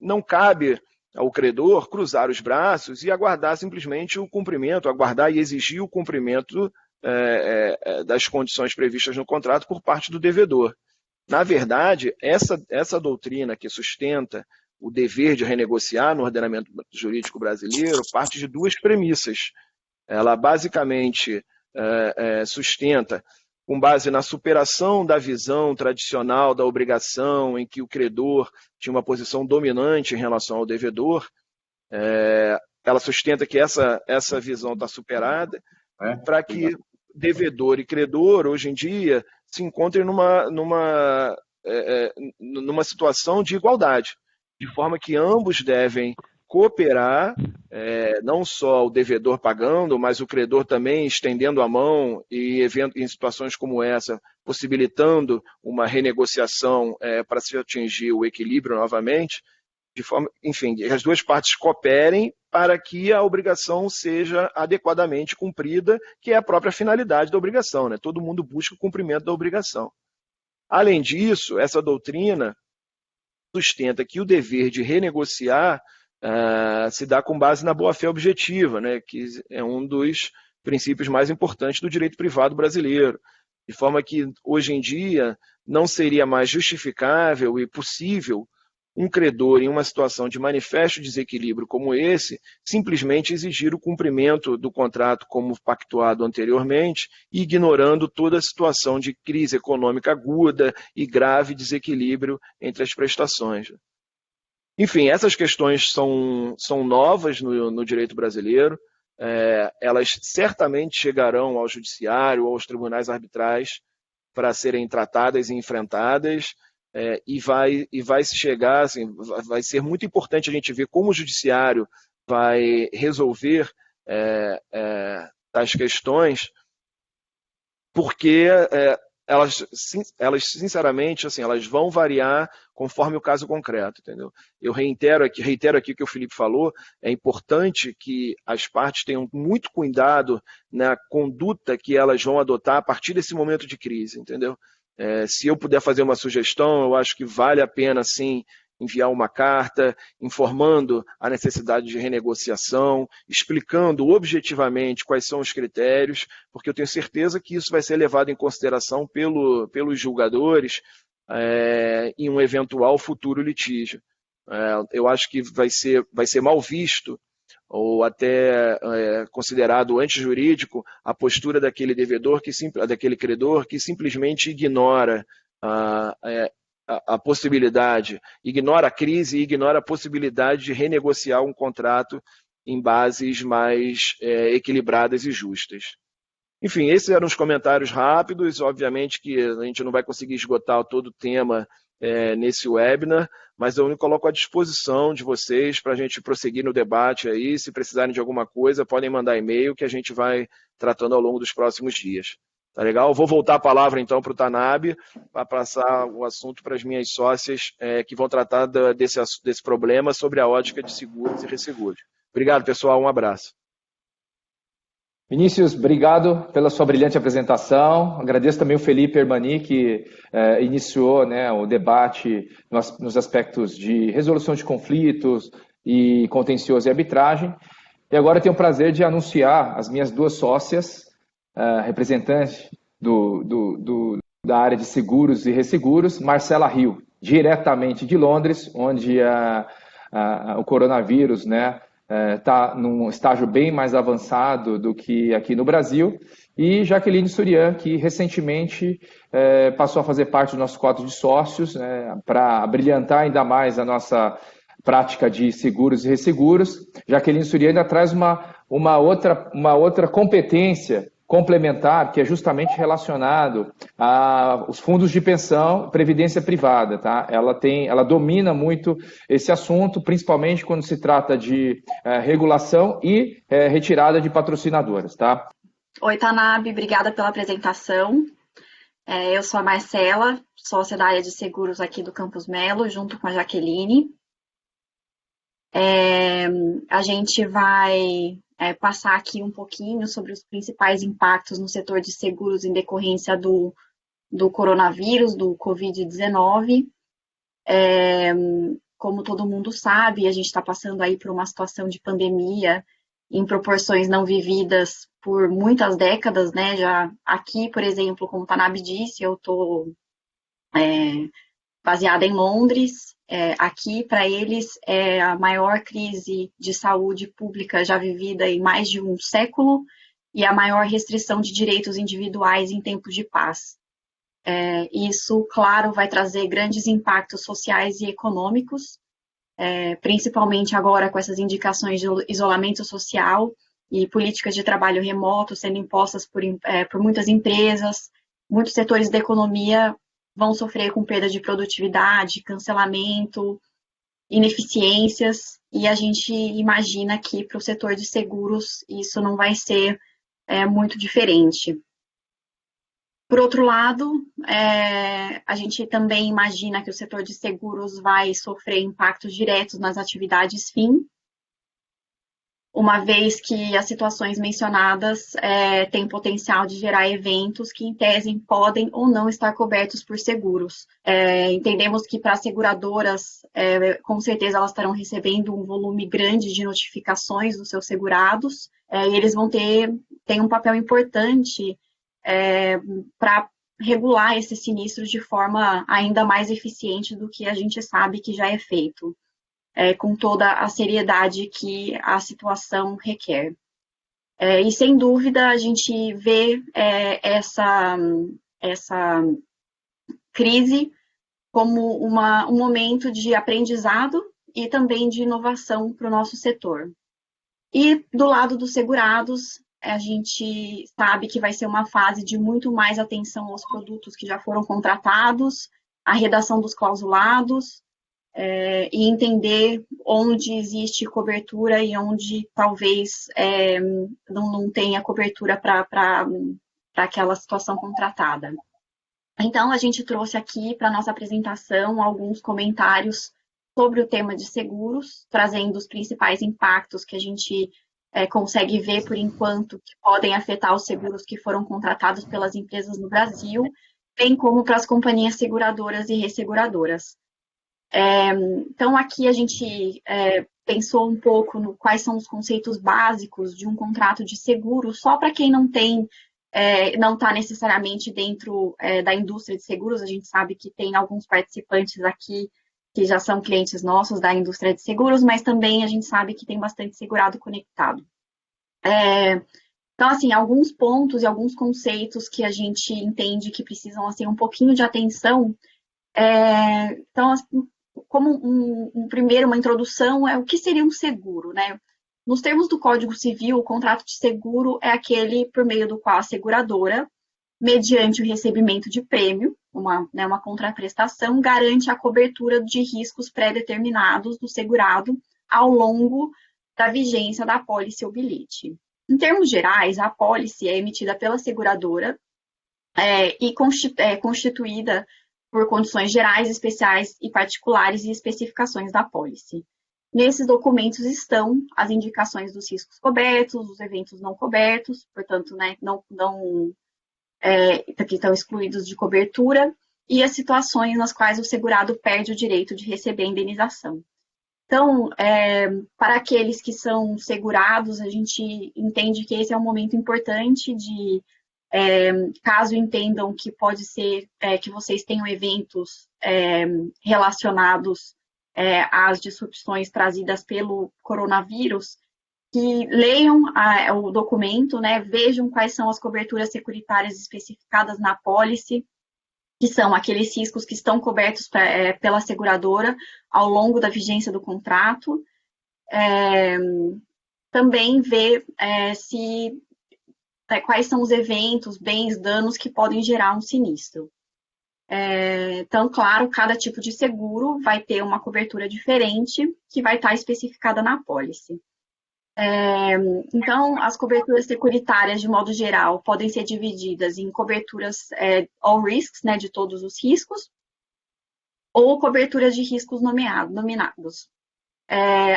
não cabe ao credor cruzar os braços e aguardar simplesmente o cumprimento, aguardar e exigir o cumprimento das condições previstas no contrato por parte do devedor. Na verdade, essa doutrina que sustenta o dever de renegociar no ordenamento jurídico brasileiro parte de duas premissas. Ela basicamente sustenta, com base na superação da visão tradicional da obrigação, em que o credor tinha uma posição dominante em relação ao devedor, ela sustenta que essa visão está superada, para que devedor e credor, hoje em dia, se encontrem numa situação de igualdade, de forma que ambos devem cooperar, não só o devedor pagando, mas o credor também estendendo a mão e, em situações como essa, possibilitando uma renegociação para se atingir o equilíbrio novamente, de forma, enfim, que as duas partes cooperem para que a obrigação seja adequadamente cumprida, que é a própria finalidade da obrigação, né? Todo mundo busca o cumprimento da obrigação. Além disso, essa doutrina sustenta que o dever de renegociar se dá com base na boa-fé objetiva, né? Que é um dos princípios mais importantes do direito privado brasileiro, de forma que, hoje em dia, não seria mais justificável e possível um credor, em uma situação de manifesto desequilíbrio como esse, simplesmente exigir o cumprimento do contrato como pactuado anteriormente, ignorando toda a situação de crise econômica aguda e grave desequilíbrio entre as prestações. Enfim, essas questões são novas no direito brasileiro, elas certamente chegarão ao judiciário ou aos tribunais arbitrais para serem tratadas e enfrentadas, e vai se chegar, assim, vai ser muito importante a gente ver como o judiciário vai resolver as questões, porque elas sinceramente, assim, elas vão variar conforme o caso concreto, entendeu? Eu reitero aqui o que o Felipe falou, é importante que as partes tenham muito cuidado na conduta que elas vão adotar a partir desse momento de crise, entendeu? Se eu puder fazer uma sugestão, eu acho que vale a pena, sim, enviar uma carta informando a necessidade de renegociação, explicando objetivamente quais são os critérios, porque eu tenho certeza que isso vai ser levado em consideração pelos julgadores em um eventual futuro litígio. Eu acho que vai ser mal visto ou até considerado antijurídico a postura daquele devedor, daquele credor que simplesmente ignora a possibilidade, ignora a crise e ignora a possibilidade de renegociar um contrato em bases mais equilibradas e justas. Enfim, esses eram os comentários rápidos. Obviamente que a gente não vai conseguir esgotar todo o tema nesse webinar, mas eu me coloco à disposição de vocês para a gente prosseguir no debate aí. Se precisarem de alguma coisa, podem mandar e-mail que a gente vai tratando ao longo dos próximos dias. Tá legal? Vou voltar a palavra então para o Tanabe, para passar o assunto para as minhas sócias que vão tratar desse problema sobre a ótica de seguros e resseguros. Obrigado, pessoal. Um abraço. Vinícius, obrigado pela sua brilhante apresentação. Agradeço também o Felipe Hermani, que iniciou, né, o debate nos aspectos de resolução de conflitos e contencioso e arbitragem. E agora eu tenho o prazer de anunciar as minhas duas sócias, representantes da área de seguros e resseguros, Marcela Rio, diretamente de Londres, onde o coronavírus, né, está num estágio bem mais avançado do que aqui no Brasil, e Jaqueline Surian, que recentemente passou a fazer parte do nosso quadro de sócios, para brilhantar ainda mais a nossa prática de seguros e resseguros. Jaqueline Surian ainda traz uma outra competência complementar, que é justamente relacionado aos fundos de pensão, previdência privada, tá? Ela domina muito esse assunto, principalmente quando se trata de regulação e retirada de patrocinadoras, tá? Oi, Tanabe, obrigada pela apresentação. Eu sou a Marcela, sócia da área de seguros aqui do Campus Melo, junto com a Jaqueline. A gente vai passar aqui um pouquinho sobre os principais impactos no setor de seguros em decorrência do coronavírus, do Covid-19. Como todo mundo sabe, a gente está passando aí por uma situação de pandemia em proporções não vividas por muitas décadas, né? Já aqui, por exemplo, como o Tanabe disse, eu estou baseada em Londres. Aqui, para eles, é a maior crise de saúde pública já vivida em mais de um século e a maior restrição de direitos individuais em tempos de paz. Isso, claro, vai trazer grandes impactos sociais e econômicos, principalmente agora com essas indicações de isolamento social e políticas de trabalho remoto sendo impostas por muitas empresas. Muitos setores da economia vão sofrer com perda de produtividade, cancelamento, ineficiências, e a gente imagina que para o setor de seguros isso não vai ser muito diferente. Por outro lado, a gente também imagina que o setor de seguros vai sofrer impactos diretos nas atividades fim, uma vez que as situações mencionadas têm potencial de gerar eventos que, em tese, podem ou não estar cobertos por seguros. Entendemos que para as seguradoras, com certeza elas estarão recebendo um volume grande de notificações dos seus segurados, e eles vão ter um papel importante para regular esses sinistros de forma ainda mais eficiente do que a gente sabe que já é feito, com toda a seriedade que a situação requer. E, sem dúvida, a gente vê essa crise como um momento de aprendizado e também de inovação para o nosso setor. E, do lado dos segurados, a gente sabe que vai ser uma fase de muito mais atenção aos produtos que já foram contratados, a redação dos clausulados, e entender onde existe cobertura e onde talvez não tenha cobertura para aquela situação contratada. Então, a gente trouxe aqui para a nossa apresentação alguns comentários sobre o tema de seguros, trazendo os principais impactos que a gente consegue ver, por enquanto, que podem afetar os seguros que foram contratados pelas empresas no Brasil, bem como para as companhias seguradoras e resseguradoras. Então, aqui a gente pensou um pouco no quais são os conceitos básicos de um contrato de seguro, só para quem não está necessariamente dentro da indústria de seguros. A gente sabe que tem alguns participantes aqui que já são clientes nossos da indústria de seguros, mas também a gente sabe que tem bastante segurado conectado. Então, assim, alguns pontos e alguns conceitos que a gente entende que precisam assim, um pouquinho de atenção. Então, como uma introdução, o que seria um seguro, né? Nos termos do Código Civil, o contrato de seguro é aquele por meio do qual a seguradora, mediante o recebimento de prêmio, uma contraprestação, garante a cobertura de riscos pré-determinados do segurado ao longo da vigência da apólice ou bilhete. Em termos gerais, a apólice é emitida pela seguradora e constituída por condições gerais, especiais e particulares e especificações da apólice. Nesses documentos estão as indicações dos riscos cobertos, dos eventos não cobertos, portanto, né, que estão excluídos de cobertura, e as situações nas quais o segurado perde o direito de receber a indenização. Então, para aqueles que são segurados, a gente entende que esse é um momento importante de, caso entendam que pode ser que vocês tenham eventos relacionados às disrupções trazidas pelo coronavírus, que leiam o documento, né, vejam quais são as coberturas securitárias especificadas na apólice, que são aqueles riscos que estão cobertos pela seguradora ao longo da vigência do contrato. Também ver quais são os eventos, bens, danos que podem gerar um sinistro. Então, claro, cada tipo de seguro vai ter uma cobertura diferente que vai estar especificada na apólice. Então, as coberturas securitárias, de modo geral, podem ser divididas em coberturas all risks, né, de todos os riscos, ou coberturas de riscos nominados.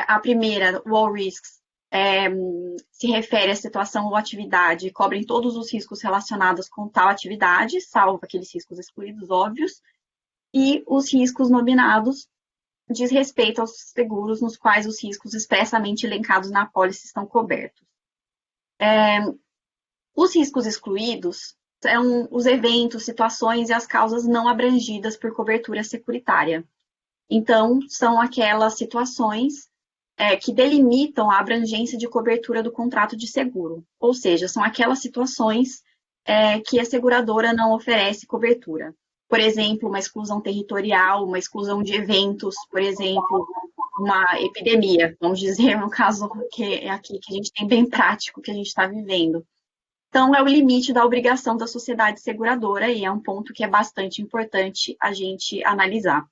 A primeira, o all risks, se refere à situação ou atividade e cobrem todos os riscos relacionados com tal atividade, salvo aqueles riscos excluídos, óbvios, e os riscos nominados diz respeito aos seguros nos quais os riscos expressamente elencados na apólice estão cobertos. Os riscos excluídos são os eventos, situações e as causas não abrangidas por cobertura securitária. Então, são aquelas situações que delimitam a abrangência de cobertura do contrato de seguro, ou seja, são aquelas situações que a seguradora não oferece cobertura. Por exemplo, uma exclusão territorial, uma exclusão de eventos, por exemplo, uma epidemia, vamos dizer, no caso que é aqui que a gente tem bem prático, que a gente está vivendo. Então, é o limite da obrigação da sociedade seguradora e é um ponto que é bastante importante a gente analisar.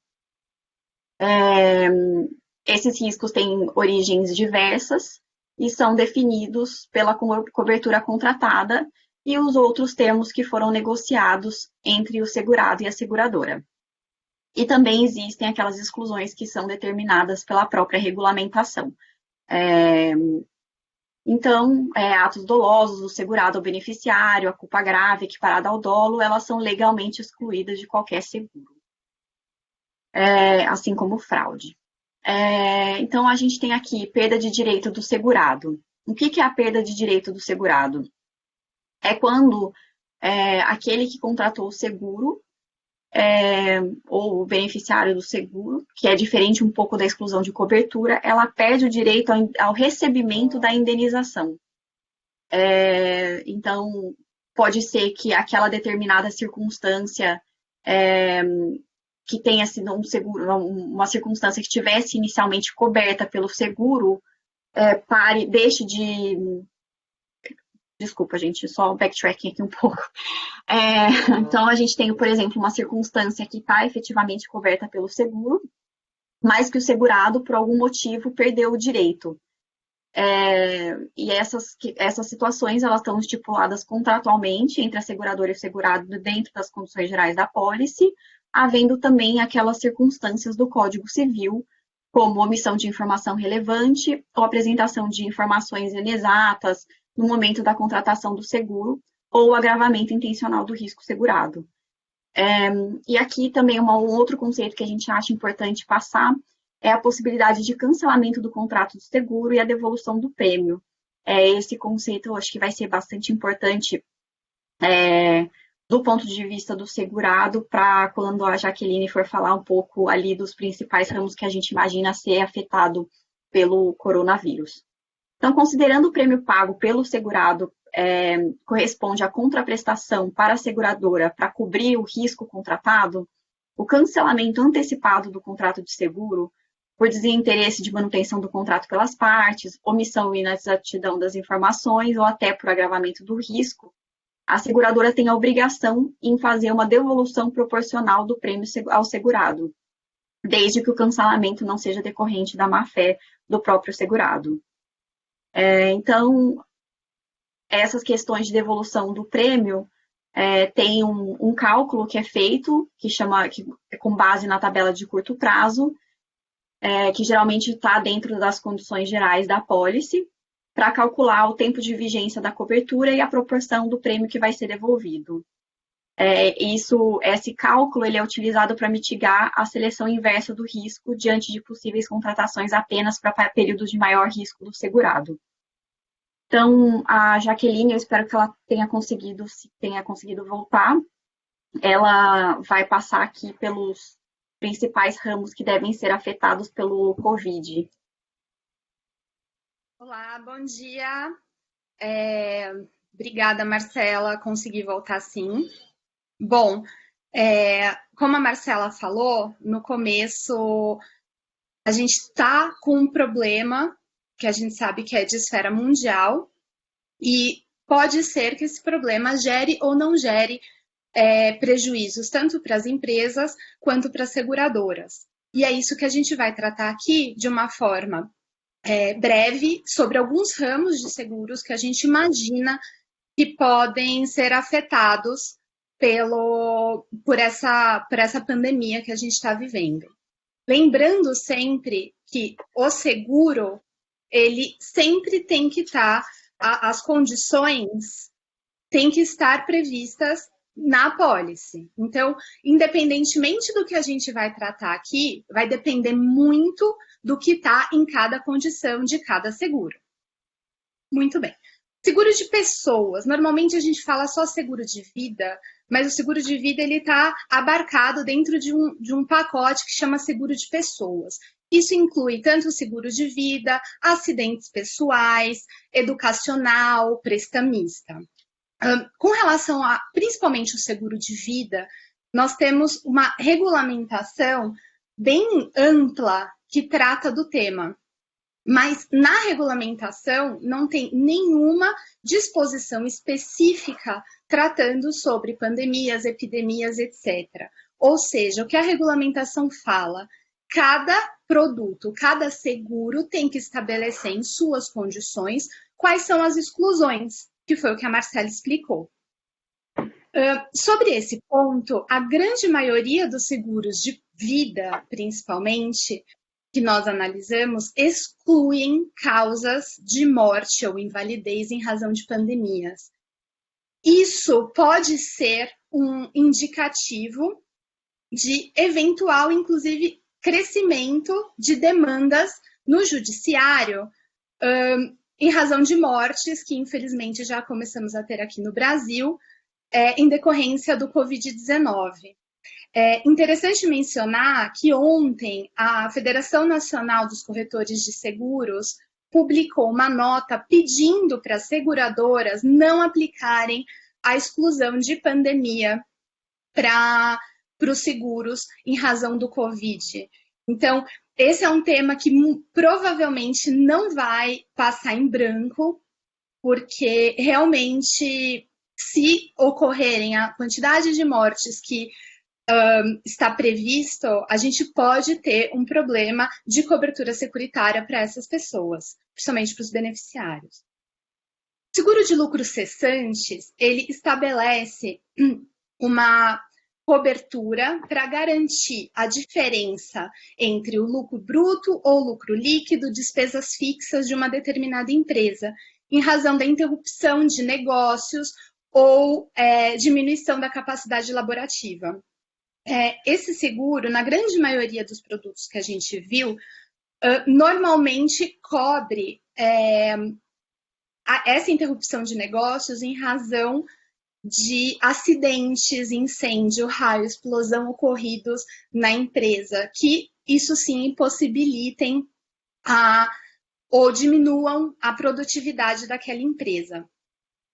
Esses riscos têm origens diversas e são definidos pela cobertura contratada e os outros termos que foram negociados entre o segurado e a seguradora. E também existem aquelas exclusões que são determinadas pela própria regulamentação. Então, atos dolosos, o segurado ao beneficiário, a culpa grave equiparada ao dolo, elas são legalmente excluídas de qualquer seguro. Assim como fraude. Então, a gente tem aqui perda de direito do segurado. O que é a perda de direito do segurado? É quando aquele que contratou o seguro, ou o beneficiário do seguro, que é diferente um pouco da exclusão de cobertura, ela perde o direito ao recebimento da indenização. Então, pode ser que aquela determinada circunstância que tenha sido um seguro, uma circunstância que tivesse inicialmente coberta pelo seguro, deixe de... Desculpa, gente, só backtracking aqui um pouco. Então, a gente tem, por exemplo, uma circunstância que está efetivamente coberta pelo seguro, mas que o segurado, por algum motivo, perdeu o direito. E essas situações, elas estão estipuladas contratualmente entre a seguradora e o segurado dentro das condições gerais da apólice, havendo também aquelas circunstâncias do Código Civil, como omissão de informação relevante ou apresentação de informações inexatas no momento da contratação do seguro ou agravamento intencional do risco segurado. E aqui também um outro conceito que a gente acha importante passar é a possibilidade de cancelamento do contrato de seguro e a devolução do prêmio. Esse conceito eu acho que vai ser bastante importante do ponto de vista do segurado, para quando a Jaqueline for falar um pouco ali dos principais ramos que a gente imagina ser afetado pelo coronavírus. Então, considerando o prêmio pago pelo segurado corresponde à contraprestação para a seguradora para cobrir o risco contratado, o cancelamento antecipado do contrato de seguro, por desinteresse de manutenção do contrato pelas partes, omissão e inexatidão das informações ou até por agravamento do risco, a seguradora tem a obrigação em fazer uma devolução proporcional do prêmio ao segurado, desde que o cancelamento não seja decorrente da má-fé do próprio segurado. Então, essas questões de devolução do prêmio tem um cálculo que é feito, que é com base na tabela de curto prazo, que geralmente está dentro das condições gerais da apólice, para calcular o tempo de vigência da cobertura e a proporção do prêmio que vai ser devolvido. Esse cálculo ele é utilizado para mitigar a seleção inversa do risco diante de possíveis contratações apenas para períodos de maior risco do segurado. Então, a Jaqueline, eu espero que ela tenha conseguido voltar. Ela vai passar aqui pelos principais ramos que devem ser afetados pelo Covid. Olá, bom dia. Obrigada, Marcela, consegui voltar sim. Bom, como a Marcela falou, no começo a gente está com um problema que a gente sabe que é de esfera mundial e pode ser que esse problema gere ou não gere prejuízos tanto para as empresas quanto para as seguradoras. E é isso que a gente vai tratar aqui de uma forma breve sobre alguns ramos de seguros que a gente imagina que podem ser afetados por essa pandemia que a gente está vivendo. Lembrando sempre que o seguro, ele sempre tem que estar, as condições têm que estar previstas na apólice. Então, independentemente do que a gente vai tratar aqui, vai depender muito do que está em cada condição de cada seguro. Muito bem. Seguro de pessoas. Normalmente a gente fala só seguro de vida, mas o seguro de vida ele está abarcado dentro de um pacote que chama seguro de pessoas. Isso inclui tanto o seguro de vida, acidentes pessoais, educacional, prestamista. Com relação a, principalmente o seguro de vida, nós temos uma regulamentação bem ampla que trata do tema. Mas na regulamentação não tem nenhuma disposição específica tratando sobre pandemias, epidemias, etc. Ou seja, o que a regulamentação fala, cada produto, cada seguro tem que estabelecer em suas condições quais são as exclusões, que foi o que a Marcela explicou. Sobre esse ponto, a grande maioria dos seguros de vida, principalmente, que nós analisamos, excluem causas de morte ou invalidez em razão de pandemias. Isso pode ser um indicativo de eventual, inclusive, crescimento de demandas no judiciário em razão de mortes, que infelizmente já começamos a ter aqui no Brasil, em decorrência do Covid-19. É interessante mencionar que ontem a Federação Nacional dos Corretores de Seguros publicou uma nota pedindo para as seguradoras não aplicarem a exclusão de pandemia para os seguros em razão do Covid. Então, esse é um tema que provavelmente não vai passar em branco, porque realmente, se ocorrerem a quantidade de mortes que está previsto, a gente pode ter um problema de cobertura securitária para essas pessoas, principalmente para os beneficiários. O seguro de lucros cessantes, ele estabelece uma cobertura para garantir a diferença entre o lucro bruto ou lucro líquido, despesas fixas de uma determinada empresa, em razão da interrupção de negócios ou diminuição da capacidade laborativa. Esse seguro, na grande maioria dos produtos que a gente viu, normalmente cobre essa interrupção de negócios em razão de acidentes, incêndio, raio, explosão ocorridos na empresa, que isso sim impossibilitem ou diminuam a produtividade daquela empresa.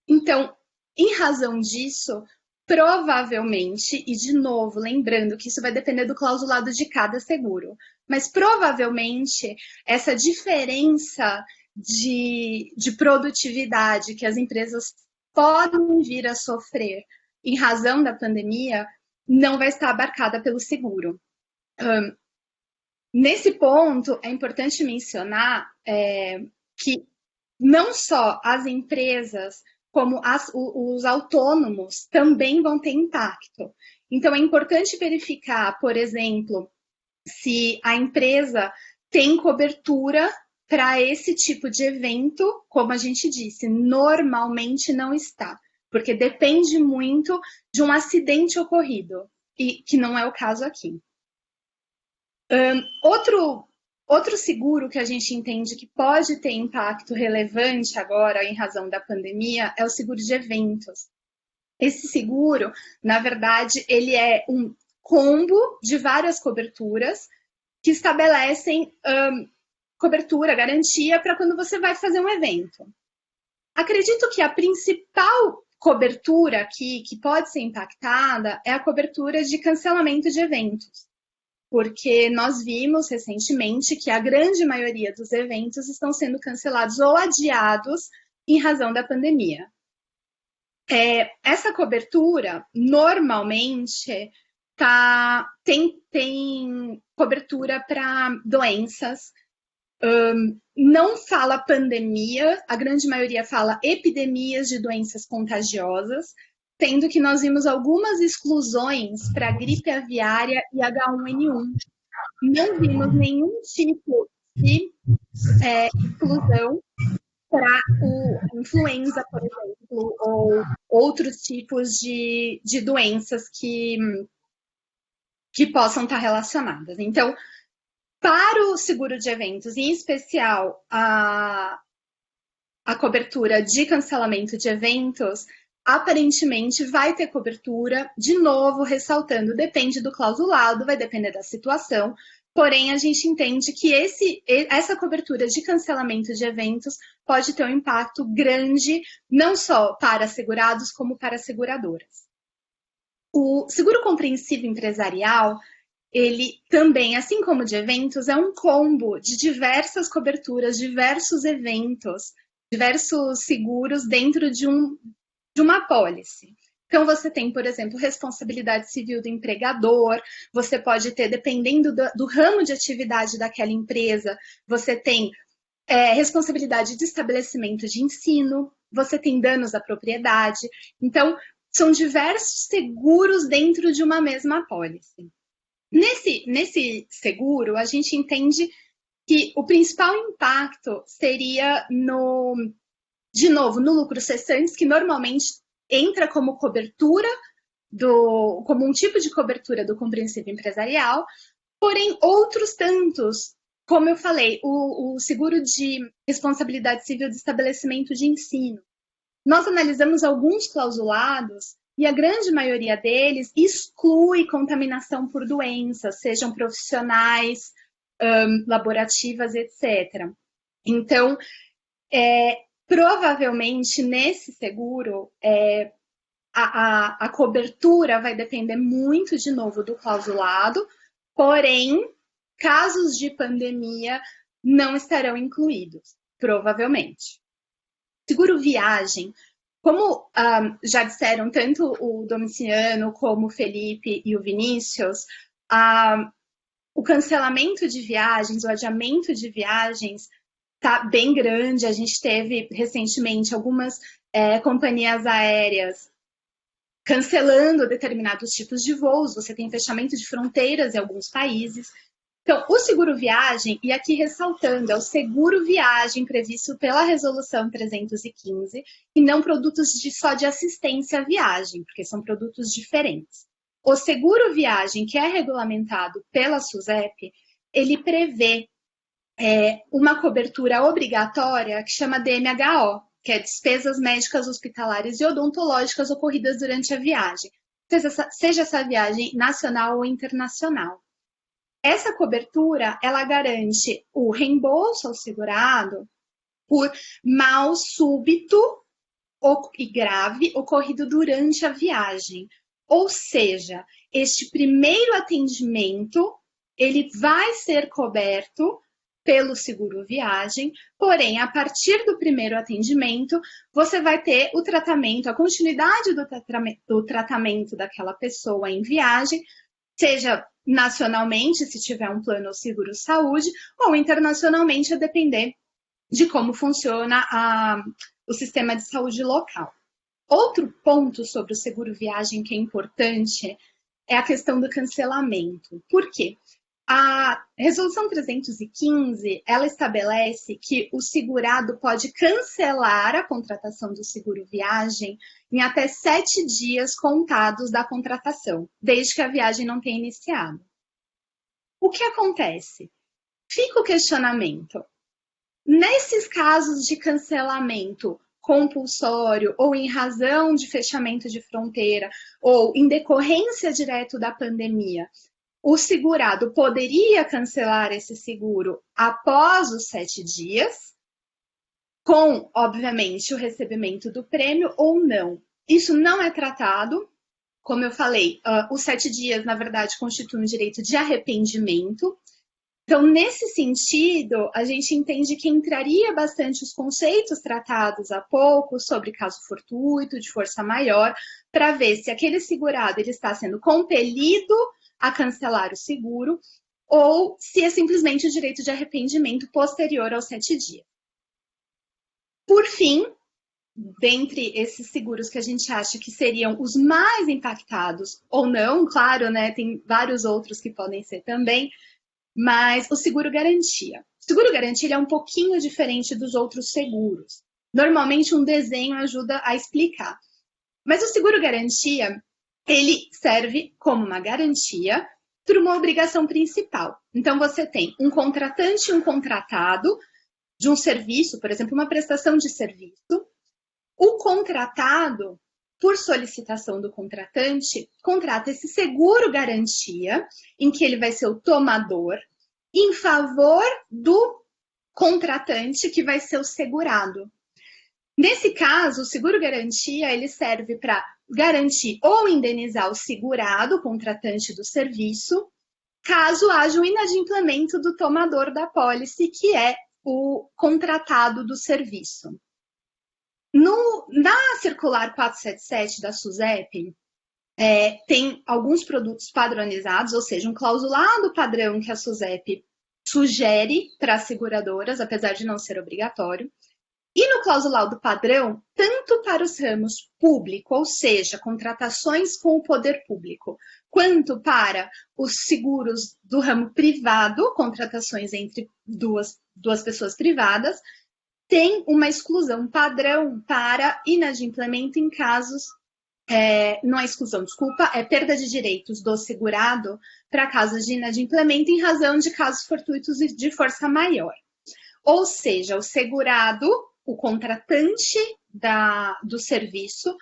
Então, em razão disso, provavelmente, e de novo, lembrando que isso vai depender do clausulado de cada seguro, mas provavelmente essa diferença de produtividade que as empresas podem vir a sofrer em razão da pandemia não vai estar abarcada pelo seguro. Nesse ponto, é importante mencionar que não só as empresas como os autônomos também vão ter impacto. Então, é importante verificar, por exemplo, se a empresa tem cobertura para esse tipo de evento, como a gente disse, normalmente não está, porque depende muito de um acidente ocorrido, e que não é o caso aqui. Outro seguro que a gente entende que pode ter impacto relevante agora em razão da pandemia é o seguro de eventos. Esse seguro, na verdade, ele é um combo de várias coberturas que estabelecem cobertura, garantia para quando você vai fazer um evento. Acredito que a principal cobertura aqui que pode ser impactada é a cobertura de cancelamento de eventos. Porque nós vimos recentemente que a grande maioria dos eventos estão sendo cancelados ou adiados em razão da pandemia. Essa cobertura, normalmente, tem cobertura para doenças não fala pandemia, a grande maioria fala epidemias de doenças contagiosas, sendo que nós vimos algumas exclusões para gripe aviária e H1N1. Não vimos nenhum tipo de exclusão para o influenza, por exemplo, ou outros tipos de doenças que possam estar relacionadas. Então, para o seguro de eventos, em especial a cobertura de cancelamento de eventos, aparentemente vai ter cobertura, de novo, ressaltando, depende do clausulado, vai depender da situação, porém a gente entende que essa cobertura de cancelamento de eventos pode ter um impacto grande, não só para segurados, como para seguradoras. O seguro compreensivo empresarial, ele também, assim como de eventos, é um combo de diversas coberturas, diversos eventos, diversos seguros dentro de uma apólice. Então, você tem, por exemplo, responsabilidade civil do empregador, você pode ter, dependendo do ramo de atividade daquela empresa, você tem responsabilidade de estabelecimento de ensino, você tem danos à propriedade. Então, são diversos seguros dentro de uma mesma apólice. Nesse seguro, a gente entende que o principal impacto seria de novo, no lucro cessante, que normalmente entra como cobertura, como um tipo de cobertura do compreensivo empresarial, porém outros tantos, como eu falei, o seguro de responsabilidade civil de estabelecimento de ensino. Nós analisamos alguns clausulados e a grande maioria deles exclui contaminação por doenças, sejam profissionais, laborativas, etc. Então, provavelmente, nesse seguro, a cobertura vai depender muito, de novo, do clausulado, porém, casos de pandemia não estarão incluídos, provavelmente. Seguro viagem, como já disseram tanto o Domiciano como o Felipe e o Vinícius, o cancelamento de viagens, o adiamento de viagens está bem grande. A gente teve recentemente algumas companhias aéreas cancelando determinados tipos de voos, você tem fechamento de fronteiras em alguns países. Então, o seguro viagem, e aqui ressaltando, é o seguro viagem previsto pela Resolução 315 e não produtos só de assistência à viagem, porque são produtos diferentes. O seguro viagem, que é regulamentado pela SUSEP, ele prevê uma cobertura obrigatória que chama DMHO, que é despesas médicas hospitalares e odontológicas ocorridas durante a viagem, seja essa viagem nacional ou internacional. Essa cobertura, ela garante o reembolso ao segurado por mal súbito e grave ocorrido durante a viagem. Ou seja, este primeiro atendimento, ele vai ser coberto pelo seguro viagem, porém, a partir do primeiro atendimento, você vai ter o tratamento, a continuidade do tratamento daquela pessoa em viagem, seja nacionalmente, se tiver um plano ou seguro saúde, ou internacionalmente, a depender de como funciona o sistema de saúde local. Outro ponto sobre o seguro viagem que é importante é a questão do cancelamento. Por quê? A Resolução 315, ela estabelece que o segurado pode cancelar a contratação do seguro viagem em até 7 dias contados da contratação, desde que a viagem não tenha iniciado. O que acontece? Fica o questionamento. Nesses casos de cancelamento compulsório ou em razão de fechamento de fronteira ou em decorrência direto da pandemia, o segurado poderia cancelar esse seguro após os 7 dias, com, obviamente, o recebimento do prêmio ou não. Isso não é tratado. Como eu falei, os 7 dias, na verdade, constituem um direito de arrependimento. Então, nesse sentido, a gente entende que entraria bastante os conceitos tratados há pouco sobre caso fortuito, de força maior, para ver se aquele segurado ele está sendo compelido a cancelar o seguro ou se é simplesmente o direito de arrependimento posterior aos 7 dias. Por fim, dentre esses seguros que a gente acha que seriam os mais impactados, ou não, claro, né, tem vários outros que podem ser também, mas o seguro-garantia. O seguro-garantia é um pouquinho diferente dos outros seguros. Normalmente um desenho ajuda a explicar. Mas o seguro-garantia, ele serve como uma garantia para uma obrigação principal. Então, você tem um contratante e um contratado de um serviço, por exemplo, uma prestação de serviço. O contratado, por solicitação do contratante, contrata esse seguro-garantia, em que ele vai ser o tomador, em favor do contratante, que vai ser o segurado. Nesse caso, o seguro-garantia ele serve para garantir ou indenizar o segurado, o contratante do serviço, caso haja o inadimplemento do tomador da pólice, que é o contratado do serviço. Na circular 477 da SUSEP, tem alguns produtos padronizados, ou seja, um clausulado padrão que a SUSEP sugere para as seguradoras, apesar de não ser obrigatório. E no clausulado padrão, tanto para os ramos público, ou seja, contratações com o poder público, quanto para os seguros do ramo privado, contratações entre duas pessoas privadas, tem uma exclusão padrão para inadimplemento em casos, não é exclusão, desculpa, é perda de direitos do segurado para casos de inadimplemento em razão de casos fortuitos e de força maior. Ou seja, o segurado, o contratante do serviço,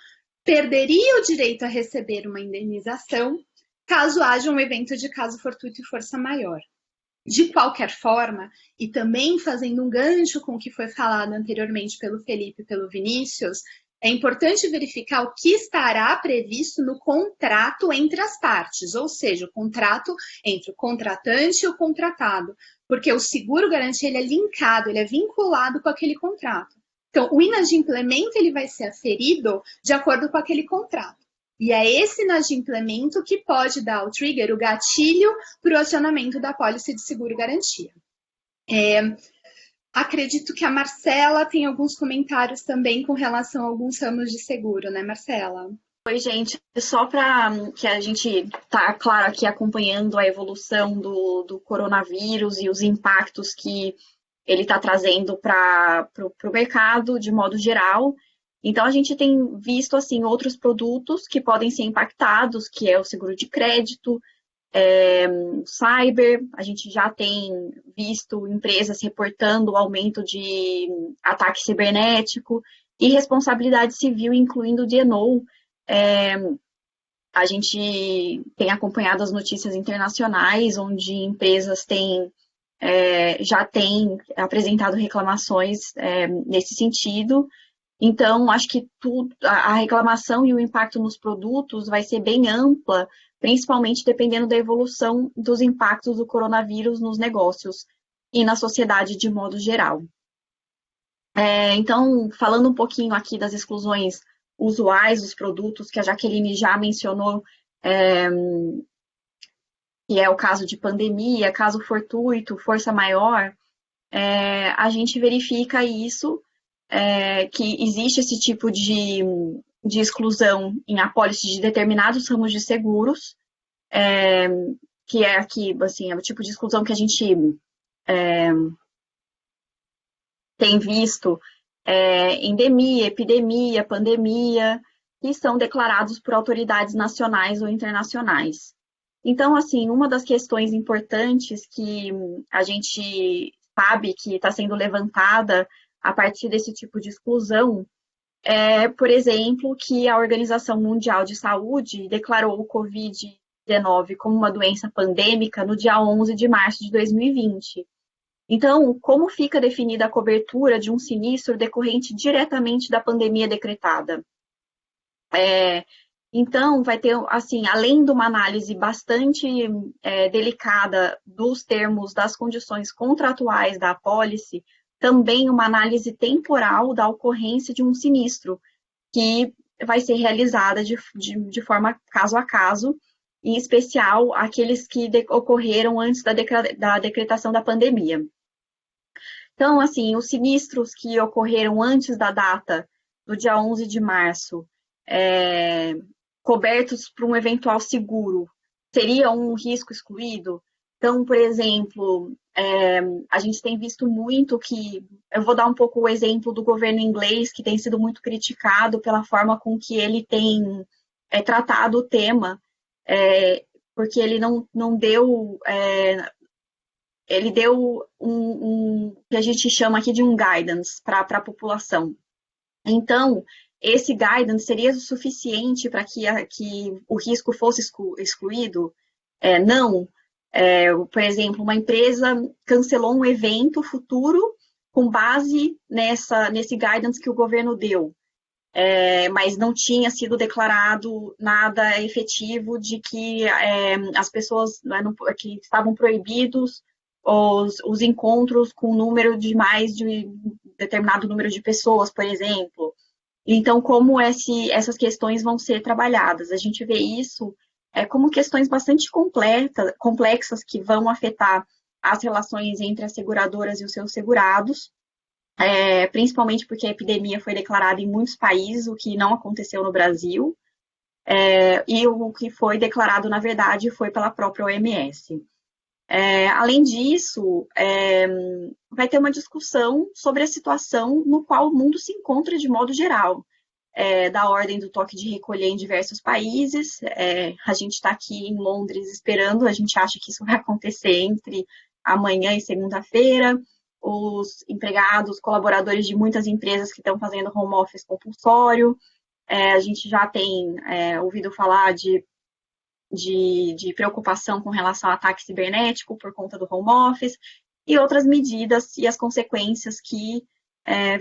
perderia o direito a receber uma indenização caso haja um evento de caso fortuito e força maior. De qualquer forma, e também fazendo um gancho com o que foi falado anteriormente pelo Felipe e pelo Vinícius, é importante verificar o que estará previsto no contrato entre as partes, ou seja, o contrato entre o contratante e o contratado, porque o seguro-garantia ele é linkado, ele é vinculado com aquele contrato. Então, o inadimplemento ele vai ser aferido de acordo com aquele contrato. E é esse inadimplemento que pode dar o trigger, o gatilho, para o acionamento da pólice de seguro-garantia. Acredito que a Marcela tem alguns comentários também com relação a alguns ramos de seguro, né, Marcela? Oi, gente. Só para que a gente tá, claro, aqui acompanhando a evolução do coronavírus e os impactos que ele está trazendo para o mercado de modo geral. Então, a gente tem visto, assim, outros produtos que podem ser impactados, que é o seguro de crédito, cyber, a gente já tem visto empresas reportando o aumento de ataque cibernético e responsabilidade civil, incluindo o D&O. A gente tem acompanhado as notícias internacionais, onde empresas já têm apresentado reclamações nesse sentido. Então, acho que a reclamação e o impacto nos produtos vai ser bem ampla, principalmente dependendo da evolução dos impactos do coronavírus nos negócios e na sociedade de modo geral. Então, falando um pouquinho aqui das exclusões usuais dos produtos, que a Jaqueline já mencionou, que é o caso de pandemia, caso fortuito, força maior, a gente verifica isso, que existe esse tipo de exclusão em apólice de determinados ramos de seguros, que é aqui, assim, é o tipo de exclusão que a gente tem visto endemia, epidemia, pandemia, que são declarados por autoridades nacionais ou internacionais. Então, assim, uma das questões importantes que a gente sabe que está sendo levantada a partir desse tipo de exclusão por exemplo, que a Organização Mundial de Saúde declarou o Covid-19 como uma doença pandêmica no dia 11 de março de 2020. Então, como fica definida a cobertura de um sinistro decorrente diretamente da pandemia decretada? Então, vai ter, assim, além de uma análise bastante delicada dos termos das condições contratuais da apólice, também uma análise temporal da ocorrência de um sinistro, que vai ser realizada de forma caso a caso, em especial aqueles que ocorreram antes da decretação da pandemia. Então, assim, os sinistros que ocorreram antes da data do dia 11 de março, cobertos por um eventual seguro, seria um risco excluído? Então, por exemplo, a gente tem visto muito que, eu vou dar um pouco o exemplo do governo inglês, que tem sido muito criticado pela forma com que ele tem tratado o tema, porque ele não deu, ele deu um que a gente chama aqui de um guidance para a população. Então, esse guidance seria o suficiente para que o risco fosse excluído? Não. Por exemplo, uma empresa cancelou um evento futuro com base nesse guidance que o governo deu, mas não tinha sido declarado nada efetivo de que as pessoas que estavam proibidos os encontros com número de mais de determinado número de pessoas, por exemplo. Então, como essas questões vão ser trabalhadas? A gente vê isso como questões bastante complexas que vão afetar as relações entre as seguradoras e os seus segurados, principalmente porque a epidemia foi declarada em muitos países, o que não aconteceu no Brasil, e o que foi declarado, na verdade, foi pela própria OMS. Além disso, vai ter uma discussão sobre a situação no qual o mundo se encontra de modo geral, da ordem do toque de recolher em diversos países. A gente está aqui em Londres esperando, a gente acha que isso vai acontecer entre amanhã e segunda-feira. Os empregados, colaboradores de muitas empresas que estão fazendo home office compulsório, a gente já tem ouvido falar de preocupação com relação ao ataque cibernético por conta do home office e outras medidas e as consequências que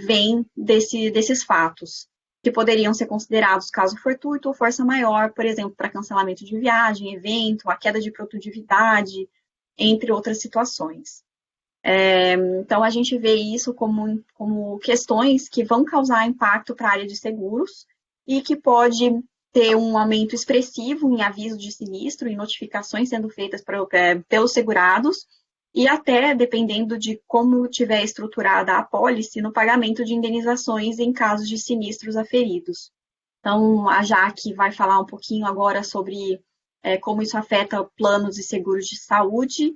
vêm desses fatos, que poderiam ser considerados caso fortuito ou força maior, por exemplo, para cancelamento de viagem, evento, a queda de produtividade, entre outras situações. Então, a gente vê isso como questões que vão causar impacto para a área de seguros e que pode ter um aumento expressivo em aviso de sinistro e notificações sendo feitas pelos segurados e até, dependendo de como tiver estruturada a apólice, no pagamento de indenizações em casos de sinistros aferidos. Então, a Jaque vai falar um pouquinho agora sobre como isso afeta planos e seguros de saúde.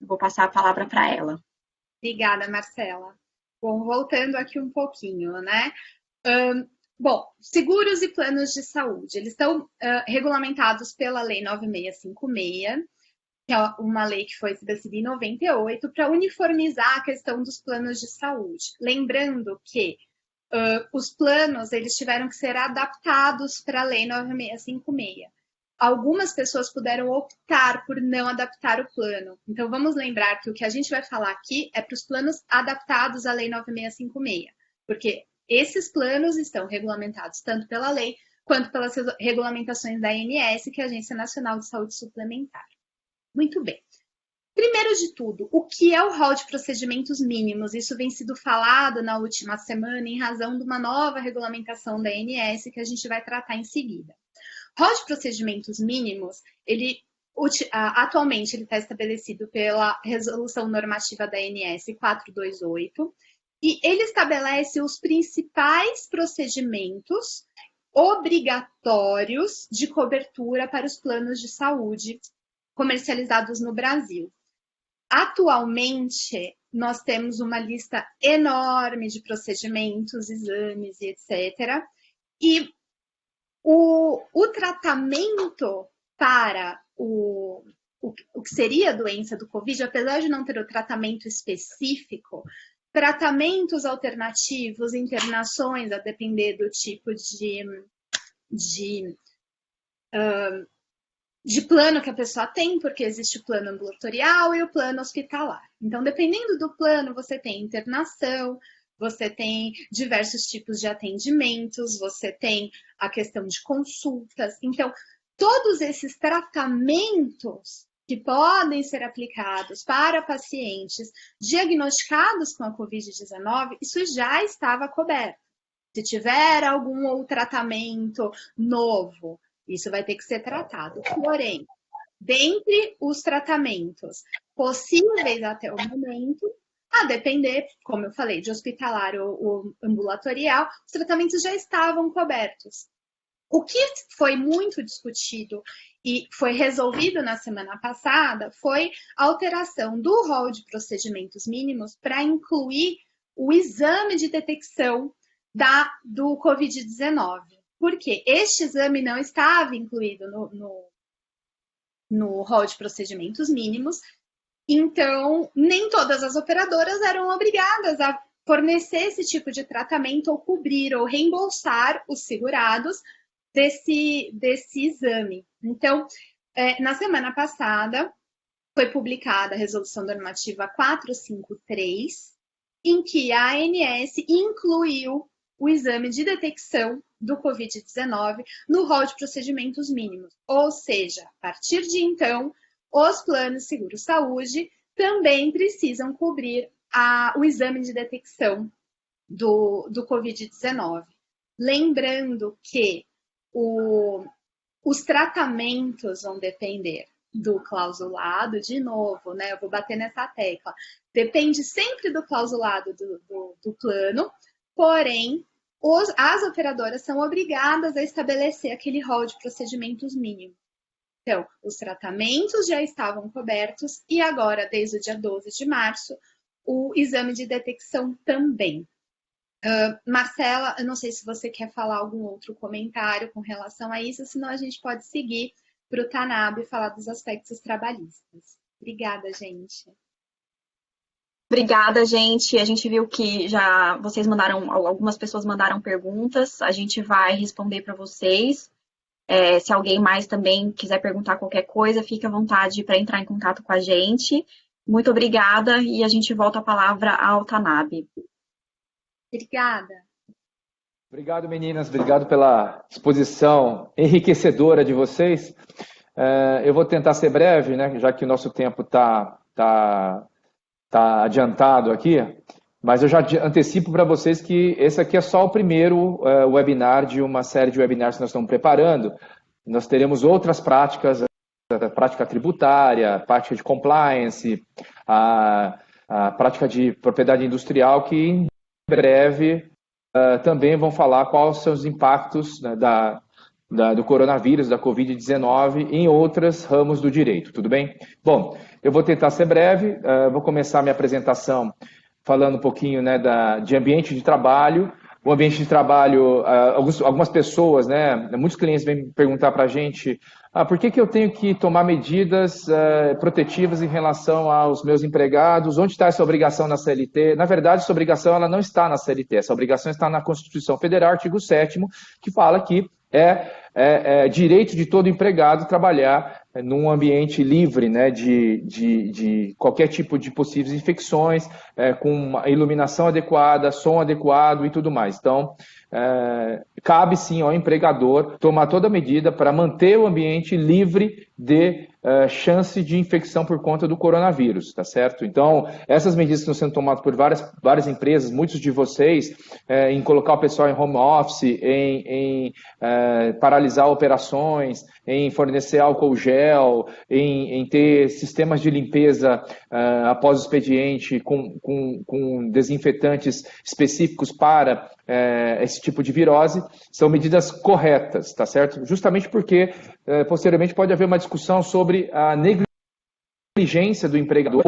Vou passar a palavra para ela. Obrigada, Marcela. Bom, voltando aqui um pouquinho, né? Bom, seguros e planos de saúde, eles estão regulamentados pela Lei 9656, que é uma lei que foi estabelecida em 98, para uniformizar a questão dos planos de saúde. Lembrando que os planos, eles tiveram que ser adaptados para a Lei 9656. Algumas pessoas puderam optar por não adaptar o plano. Então, vamos lembrar que o que a gente vai falar aqui é para os planos adaptados à Lei 9656, porque esses planos estão regulamentados tanto pela lei quanto pelas regulamentações da ANS, que é a Agência Nacional de Saúde Suplementar. Muito bem. Primeiro de tudo, o que é o rol de procedimentos mínimos? Isso vem sido falado na última semana em razão de uma nova regulamentação da ANS que a gente vai tratar em seguida. Rol de procedimentos mínimos, atualmente ele está estabelecido pela Resolução Normativa da ANS 428, e ele estabelece os principais procedimentos obrigatórios de cobertura para os planos de saúde comercializados no Brasil. Atualmente, nós temos uma lista enorme de procedimentos, exames e etc. E o tratamento para o que seria a doença do Covid, apesar de não ter o tratamento específico, tratamentos alternativos, internações, a depender do tipo de plano que a pessoa tem, porque existe o plano ambulatorial e o plano hospitalar. Então, dependendo do plano, você tem internação, você tem diversos tipos de atendimentos, você tem a questão de consultas. Então, todos esses tratamentos que podem ser aplicados para pacientes diagnosticados com a Covid-19, isso já estava coberto. Se tiver algum outro tratamento novo Isso vai ter que ser tratado. Porém, dentre os tratamentos possíveis até o momento, a depender, como eu falei, de hospitalar ou ambulatorial, os tratamentos já estavam cobertos. O que foi muito discutido e foi resolvido na semana passada foi a alteração do rol de procedimentos mínimos para incluir o exame de detecção do Covid-19. Porque este exame não estava incluído no rol de procedimentos mínimos, então nem todas as operadoras eram obrigadas a fornecer esse tipo de tratamento ou cobrir ou reembolsar os segurados desse exame. Então, na semana passada, foi publicada a Resolução Normativa 453, em que a ANS incluiu o exame de detecção do Covid-19 no rol de procedimentos mínimos. Ou seja, a partir de então, os planos seguro-saúde também precisam cobrir o exame de detecção do Covid-19. Lembrando que os tratamentos vão depender do clausulado, de novo, né? Eu vou bater nessa tecla. Depende sempre do clausulado do plano, porém, as operadoras são obrigadas a estabelecer aquele rol de procedimentos mínimos. Então, os tratamentos já estavam cobertos e agora, desde o dia 12 de março, o exame de detecção também. Marcela, eu não sei se você quer falar algum outro comentário com relação a isso, senão a gente pode seguir para o Tanab e falar dos aspectos trabalhistas. Obrigada, gente. Obrigada, gente. A gente viu que já algumas pessoas mandaram perguntas, a gente vai responder para vocês. Se alguém mais também quiser perguntar qualquer coisa, fique à vontade para entrar em contato com a gente. Muito obrigada e a gente volta a palavra ao Tanab. Obrigada. Obrigado, meninas. Obrigado pela exposição enriquecedora de vocês. Eu vou tentar ser breve, né, já que o nosso tempo está adiantado aqui, mas eu já antecipo para vocês que esse aqui é só o primeiro webinar de uma série de webinars que nós estamos preparando. Nós teremos outras práticas, a prática tributária, a prática de compliance, a prática de propriedade industrial, que em breve também vão falar quais são os impactos, né, do coronavírus, da Covid-19 em outros ramos do direito, tudo bem? Bom, eu vou tentar ser breve, vou começar a minha apresentação falando um pouquinho, né, de ambiente de trabalho. O ambiente de trabalho, algumas pessoas, né, muitos clientes vêm perguntar para a gente por que eu tenho que tomar medidas protetivas em relação aos meus empregados, onde está essa obrigação na CLT? Na verdade, essa obrigação ela não está na CLT, essa obrigação está na Constituição Federal, artigo 7º, que fala que é direito de todo empregado trabalhar num ambiente livre, né, de qualquer tipo de possíveis infecções, com uma iluminação adequada, som adequado e tudo mais. Então, cabe sim ao empregador tomar toda medida para manter o ambiente livre de chance de infecção por conta do coronavírus, tá certo? Então, essas medidas que estão sendo tomadas por várias empresas, muitos de vocês, em colocar o pessoal em home office, em paralisar operações, em fornecer álcool gel, em ter sistemas de limpeza após o expediente com desinfetantes específicos para esse tipo de virose, são medidas corretas, tá certo? Justamente porque posteriormente pode haver uma discussão sobre a negligência do empregador,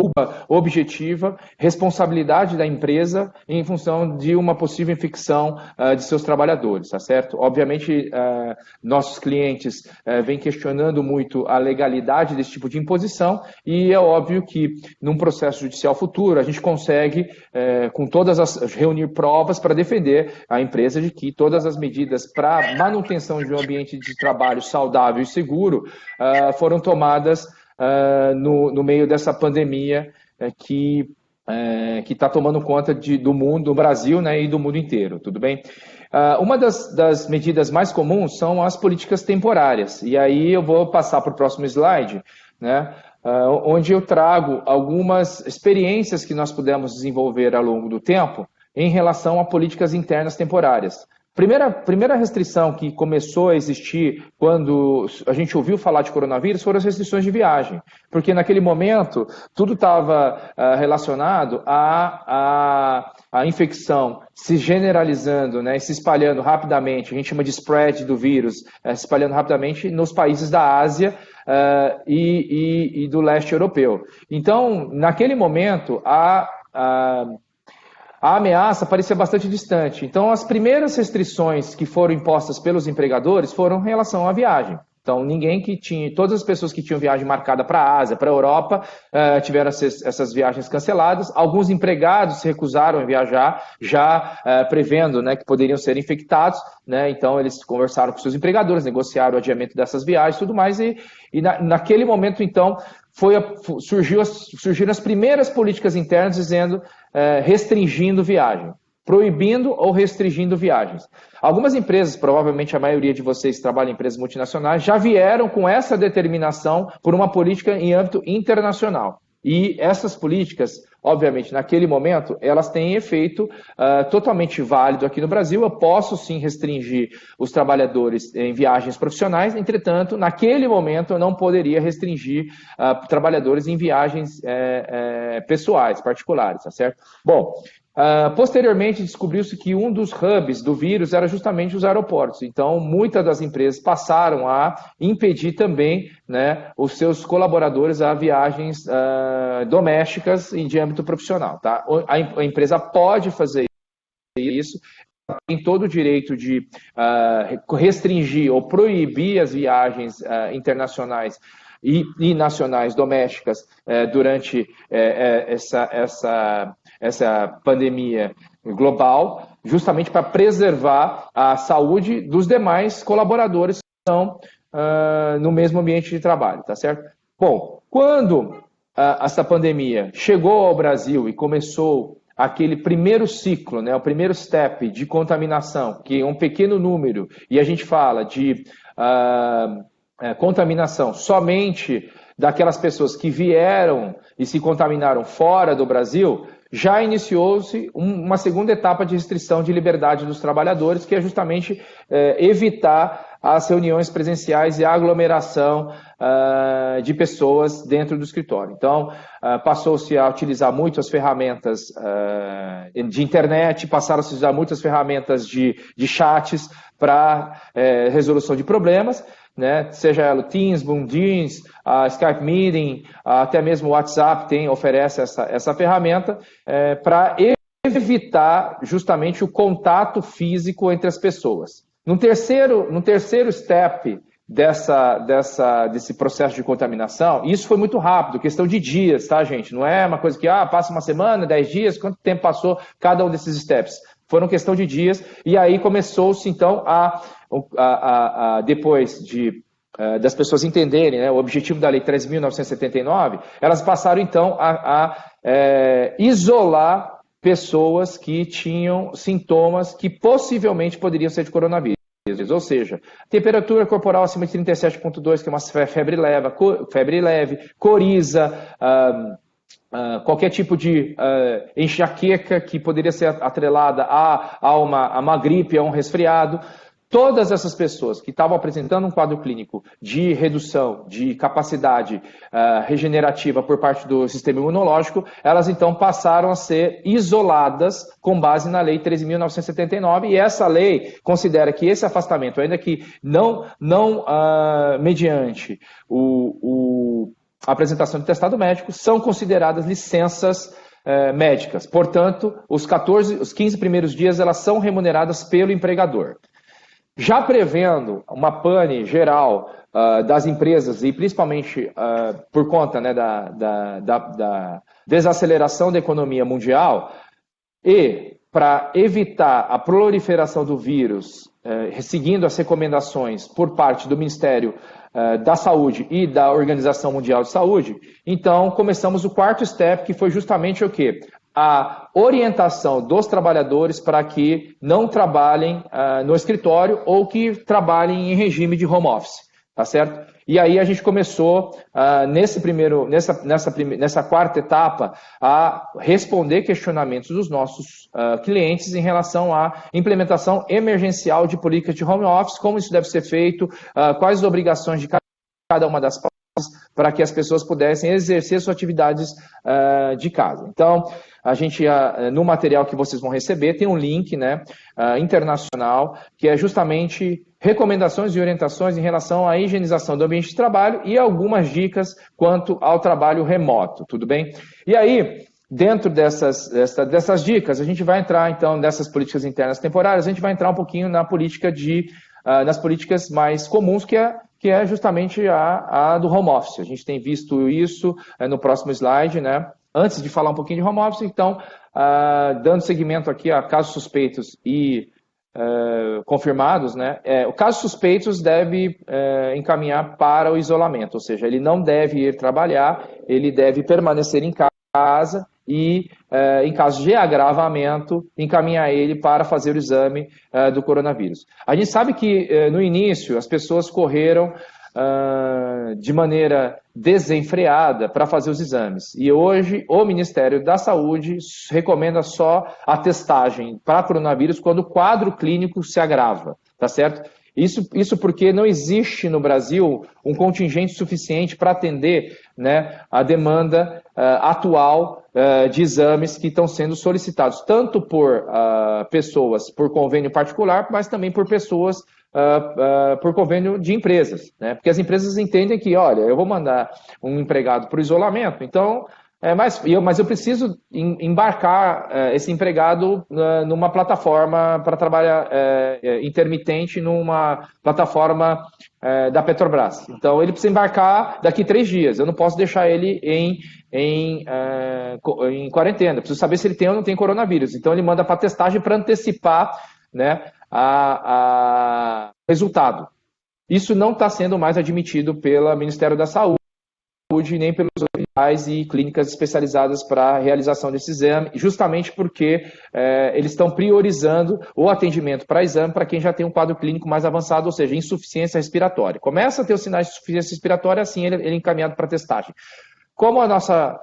objetiva, responsabilidade da empresa em função de uma possível infecção de seus trabalhadores, tá certo? Obviamente, nossos clientes vêm questionando muito a legalidade desse tipo de imposição e é óbvio que num processo judicial futuro a gente consegue, reunir provas para defender a empresa de que todas as medidas para manutenção de um ambiente de trabalho saudável e seguro foram tomadas no meio dessa pandemia que está tomando conta do mundo, do Brasil, né, e do mundo inteiro, tudo bem? Uma das medidas mais comuns são as políticas temporárias, e aí eu vou passar para o próximo slide, né, onde eu trago algumas experiências que nós pudemos desenvolver ao longo do tempo em relação a políticas internas temporárias. Primeira restrição que começou a existir quando a gente ouviu falar de coronavírus foram as restrições de viagem, porque naquele momento tudo estava relacionado à infecção se generalizando, né, se espalhando rapidamente, a gente chama de spread do vírus, se espalhando rapidamente nos países da Ásia e do leste europeu. Então, naquele momento, a ameaça parecia bastante distante. Então, as primeiras restrições que foram impostas pelos empregadores foram em relação à viagem. Então, todas as pessoas que tinham viagem marcada para a Ásia, para a Europa, tiveram essas viagens canceladas. Alguns empregados se recusaram a viajar, já prevendo, né, que poderiam ser infectados, né? Então, eles conversaram com seus empregadores, negociaram o adiamento dessas viagens e tudo mais. E naquele momento, então, surgiram as primeiras políticas internas dizendo restringindo viagem, proibindo ou restringindo viagens. Algumas empresas, provavelmente a maioria de vocês que trabalham em empresas multinacionais, já vieram com essa determinação por uma política em âmbito internacional. E essas políticas, obviamente, naquele momento, elas têm efeito totalmente válido aqui no Brasil. Eu posso sim restringir os trabalhadores em viagens profissionais, entretanto, naquele momento eu não poderia restringir trabalhadores em viagens pessoais, particulares, tá certo? Bom, posteriormente descobriu-se que um dos hubs do vírus era justamente os aeroportos. Então, muitas das empresas passaram a impedir também, né, os seus colaboradores a viagens domésticas e de âmbito profissional. Tá? A empresa pode fazer isso, tem todo o direito de restringir ou proibir as viagens internacionais e nacionais domésticas durante essa pandemia global, justamente para preservar a saúde dos demais colaboradores que estão no mesmo ambiente de trabalho, tá certo? Bom, quando essa pandemia chegou ao Brasil e começou aquele primeiro ciclo, né, o primeiro step de contaminação, que é um pequeno número, e a gente fala de contaminação somente daquelas pessoas que vieram e se contaminaram fora do Brasil, já iniciou-se uma segunda etapa de restrição de liberdade dos trabalhadores, que é justamente evitar as reuniões presenciais e a aglomeração de pessoas dentro do escritório. Então, passou-se a utilizar muito as ferramentas de internet, passaram-se a usar muitas ferramentas de chats para resolução de problemas, né? Seja ela o Teams, Boom Jeans, Skype Meeting, até mesmo o WhatsApp oferece essa ferramenta para evitar justamente o contato físico entre as pessoas. No terceiro step desse processo de contaminação, isso foi muito rápido, questão de dias, tá, gente? Não é uma coisa que passa uma semana, 10 dias, quanto tempo passou cada um desses steps? Foram questão de dias, e aí começou-se, então, depois das pessoas entenderem, né, o objetivo da Lei 13.979, elas passaram, então, a isolar pessoas que tinham sintomas que possivelmente poderiam ser de coronavírus. Ou seja, temperatura corporal acima de 37,2, que é uma febre leve, coriza, qualquer tipo de enxaqueca que poderia ser atrelada a uma gripe, a um resfriado. Todas essas pessoas que estavam apresentando um quadro clínico de redução de capacidade regenerativa por parte do sistema imunológico, elas então passaram a ser isoladas com base na Lei 13.979, e essa lei considera que esse afastamento, ainda que não mediante a apresentação de testado médico, são consideradas licenças médicas. Portanto, os 15 primeiros dias elas são remuneradas pelo empregador. Já prevendo uma pane geral das empresas, e principalmente por conta, né, da desaceleração da economia mundial, e para evitar a proliferação do vírus, seguindo as recomendações por parte do Ministério da Saúde e da Organização Mundial de Saúde, então começamos o quarto step, que foi justamente o quê? A orientação dos trabalhadores para que não trabalhem no escritório ou que trabalhem em regime de home office. tá certo? E aí a gente começou, nessa quarta etapa, a responder questionamentos dos nossos clientes em relação à implementação emergencial de políticas de home office, como isso deve ser feito, quais as obrigações de cada uma das partes, para que as pessoas pudessem exercer suas atividades de casa. Então, a gente, no material que vocês vão receber, tem um link, né, internacional, que é justamente recomendações e orientações em relação à higienização do ambiente de trabalho e algumas dicas quanto ao trabalho remoto, tudo bem? E aí, dentro dessas dicas, a gente vai entrar, então, nessas políticas internas temporárias, a gente vai entrar um pouquinho na política nas políticas mais comuns, que é justamente a do home office. A gente tem visto isso no próximo slide, né? Antes de falar um pouquinho de home office, então, dando seguimento aqui a casos suspeitos e confirmados, né? O caso suspeitos deve encaminhar para o isolamento, ou seja, ele não deve ir trabalhar, ele deve permanecer em casa e, em caso de agravamento, encaminhar ele para fazer o exame do coronavírus. A gente sabe que, no início, as pessoas correram de maneira desenfreada para fazer os exames. E hoje, o Ministério da Saúde recomenda só a testagem para coronavírus quando o quadro clínico se agrava, tá certo? Isso porque não existe no Brasil um contingente suficiente para atender, né, a demanda atual de exames que estão sendo solicitados, tanto por pessoas por convênio particular, mas também por pessoas por convênio de empresas, né? Porque as empresas entendem que, olha, eu vou mandar um empregado para o isolamento, então... Mas eu preciso embarcar esse empregado numa plataforma para trabalhar intermitente, numa plataforma da Petrobras. Então, ele precisa embarcar daqui 3 dias. Eu não posso deixar ele em quarentena. Eu preciso saber se ele tem ou não tem coronavírus. Então, ele manda para testagem para antecipar, né, o resultado. Isso não está sendo mais admitido pelo Ministério da Saúde, nem pelos hospitais e clínicas especializadas para a realização desse exame, justamente porque eles estão priorizando o atendimento para exame para quem já tem um quadro clínico mais avançado, ou seja, insuficiência respiratória. Começa a ter os sinais de insuficiência respiratória, assim ele é encaminhado para testagem. Como a nossa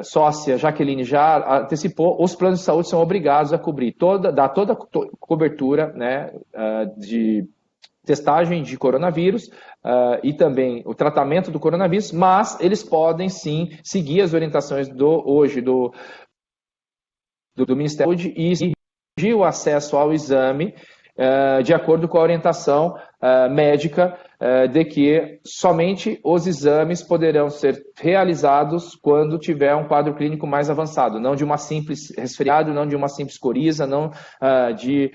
sócia Jaqueline já antecipou, os planos de saúde são obrigados a cobrir dar toda a cobertura, né, de testagem de coronavírus e também o tratamento do coronavírus, mas eles podem sim seguir as orientações do Ministério da Saúde e exigir o acesso ao exame de acordo com a orientação médica de que somente os exames poderão ser realizados quando tiver um quadro clínico mais avançado, não de uma simples resfriado, não de uma simples coriza, não de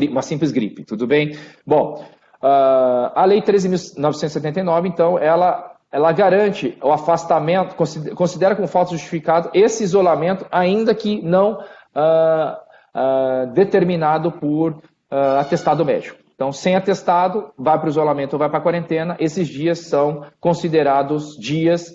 uma simples gripe, tudo bem? Bom, a Lei 13.979, então, ela garante o afastamento, considera como falta justificado esse isolamento, ainda que não determinado por atestado médico. Então, sem atestado, vai para o isolamento ou vai para a quarentena, esses dias são considerados dias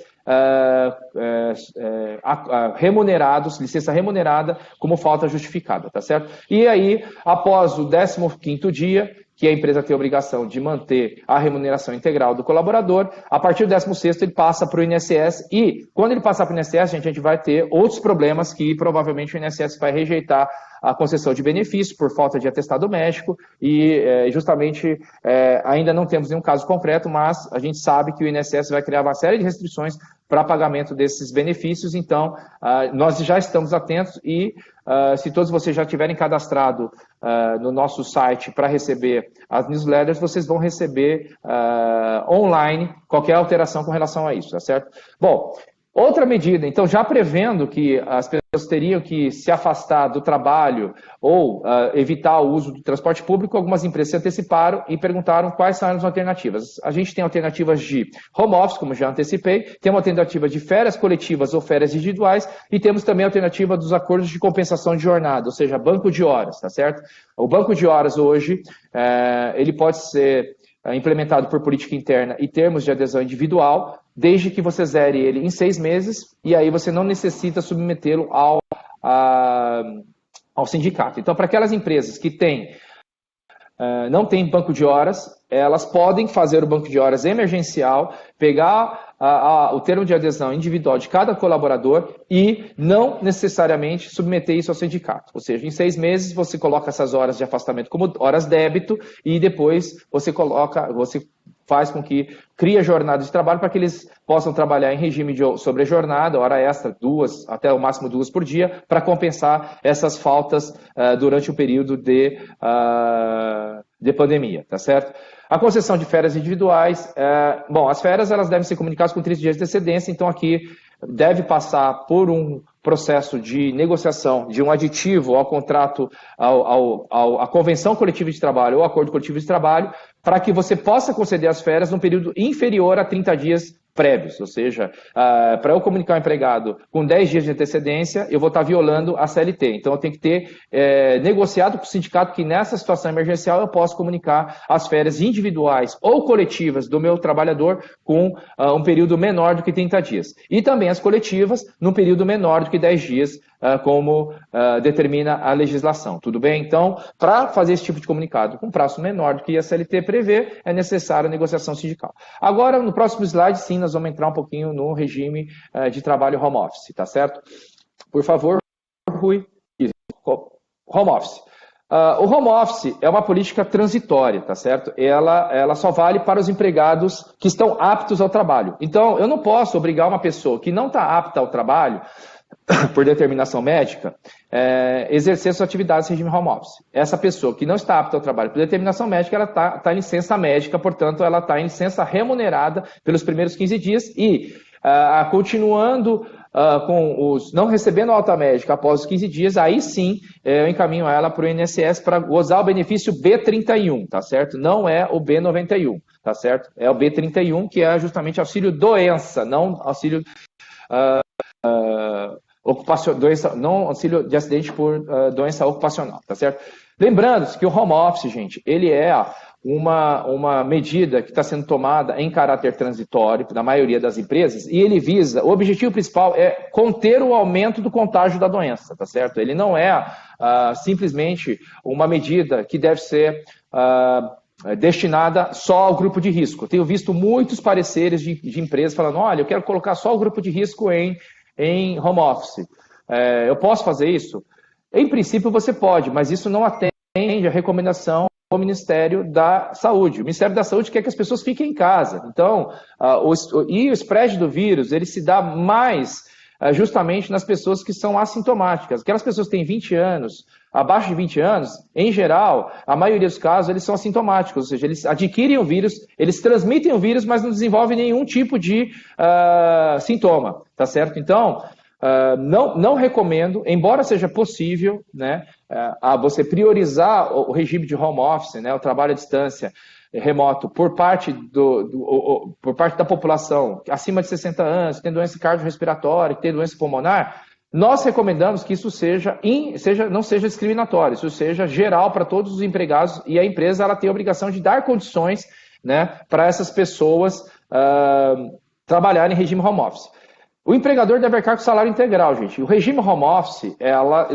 remunerados, licença remunerada, como falta justificada, tá certo? E aí, após o 15º dia, que a empresa tem a obrigação de manter a remuneração integral do colaborador, a partir do 16º ele passa para o INSS e, quando ele passar para o INSS, a gente vai ter outros problemas que provavelmente o INSS vai rejeitar a concessão de benefício por falta de atestado médico e justamente ainda não temos nenhum caso concreto, mas a gente sabe que o INSS vai criar uma série de restrições para pagamento desses benefícios, então nós já estamos atentos e se todos vocês já tiverem cadastrado no nosso site para receber as newsletters, vocês vão receber online qualquer alteração com relação a isso, tá certo? Bom, outra medida, então, já prevendo que as pessoas teriam que se afastar do trabalho ou evitar o uso do transporte público, algumas empresas se anteciparam e perguntaram quais são as alternativas. A gente tem alternativas de home office, como já antecipei, tem uma alternativa de férias coletivas ou férias individuais e temos também a alternativa dos acordos de compensação de jornada, ou seja, banco de horas, tá certo? O banco de horas hoje, ele pode ser implementado por política interna e termos de adesão individual, desde que você zere ele em 6 meses, e aí você não necessita submetê-lo ao sindicato. Então, para aquelas empresas que têm não tem banco de horas, elas podem fazer o banco de horas emergencial, pegar o termo de adesão individual de cada colaborador e não necessariamente submeter isso ao sindicato. Ou seja, em 6 meses você coloca essas horas de afastamento como horas débito e depois você faz com que cria jornada de trabalho para que eles possam trabalhar em regime de sobrejornada, hora extra, 2, até o máximo 2 por dia, para compensar essas faltas durante o período de pandemia, tá certo? A concessão de férias individuais, as férias elas devem ser comunicadas com 30 dias de antecedência, então aqui deve passar por um processo de negociação de um aditivo ao contrato, à convenção coletiva de trabalho ou acordo coletivo de trabalho, para que você possa conceder as férias num período inferior a 30 dias prévios, ou seja, para eu comunicar ao empregado com 10 dias de antecedência, eu vou estar violando a CLT. Então, eu tenho que ter negociado com o sindicato que nessa situação emergencial eu posso comunicar as férias individuais ou coletivas do meu trabalhador com um período menor do que 30 dias. E também as coletivas num período menor do que 10 dias, como determina a legislação. Tudo bem? Então, para fazer esse tipo de comunicado com prazo menor do que a CLT prevê, é necessária a negociação sindical. Agora, no próximo slide, sim, nós vamos entrar um pouquinho no regime de trabalho home office, tá certo? Por favor, Rui. Home office. O home office é uma política transitória, tá certo? Ela só vale para os empregados que estão aptos ao trabalho. Então, eu não posso obrigar uma pessoa que não está apta ao trabalho, por determinação médica, exercer suas atividades em regime home office. Essa pessoa que não está apta ao trabalho por determinação médica, ela está em licença médica, portanto, ela está em licença remunerada pelos primeiros 15 dias e, continuando não recebendo alta médica após os 15 dias, aí sim eu encaminho ela para o INSS para gozar o benefício B31, tá certo? Não é o B91, tá certo? É o B31, que é justamente auxílio doença, não auxílio não auxílio de acidente por doença ocupacional, tá certo? Lembrando que o home office, gente, ele é uma medida que está sendo tomada em caráter transitório na maioria das empresas e ele visa, o objetivo principal é conter o aumento do contágio da doença, tá certo? Ele não é simplesmente uma medida que deve ser destinada só ao grupo de risco. Eu tenho visto muitos pareceres de empresas falando, olha, eu quero colocar só o grupo de risco em home office. Eu posso fazer isso? Em princípio você pode, mas isso não atende a recomendação do Ministério da Saúde. O Ministério da Saúde quer que as pessoas fiquem em casa. Então, o spread do vírus, ele se dá mais justamente nas pessoas que são assintomáticas. Aquelas pessoas que têm 20 anos, abaixo de 20 anos, em geral, a maioria dos casos, eles são assintomáticos, ou seja, eles adquirem o vírus, eles transmitem o vírus, mas não desenvolvem nenhum tipo de sintoma, tá certo? Então, não recomendo, embora seja possível, né, você priorizar o regime de home office, né, o trabalho à distância remoto, por parte da população acima de 60 anos, que tem doença cardiorrespiratória, que tem doença pulmonar, nós recomendamos que isso não seja discriminatório, isso seja geral para todos os empregados e a empresa ela tem a obrigação de dar condições, né, para essas pessoas trabalharem em regime home office. O empregador deve arcar com salário integral, gente. O regime home office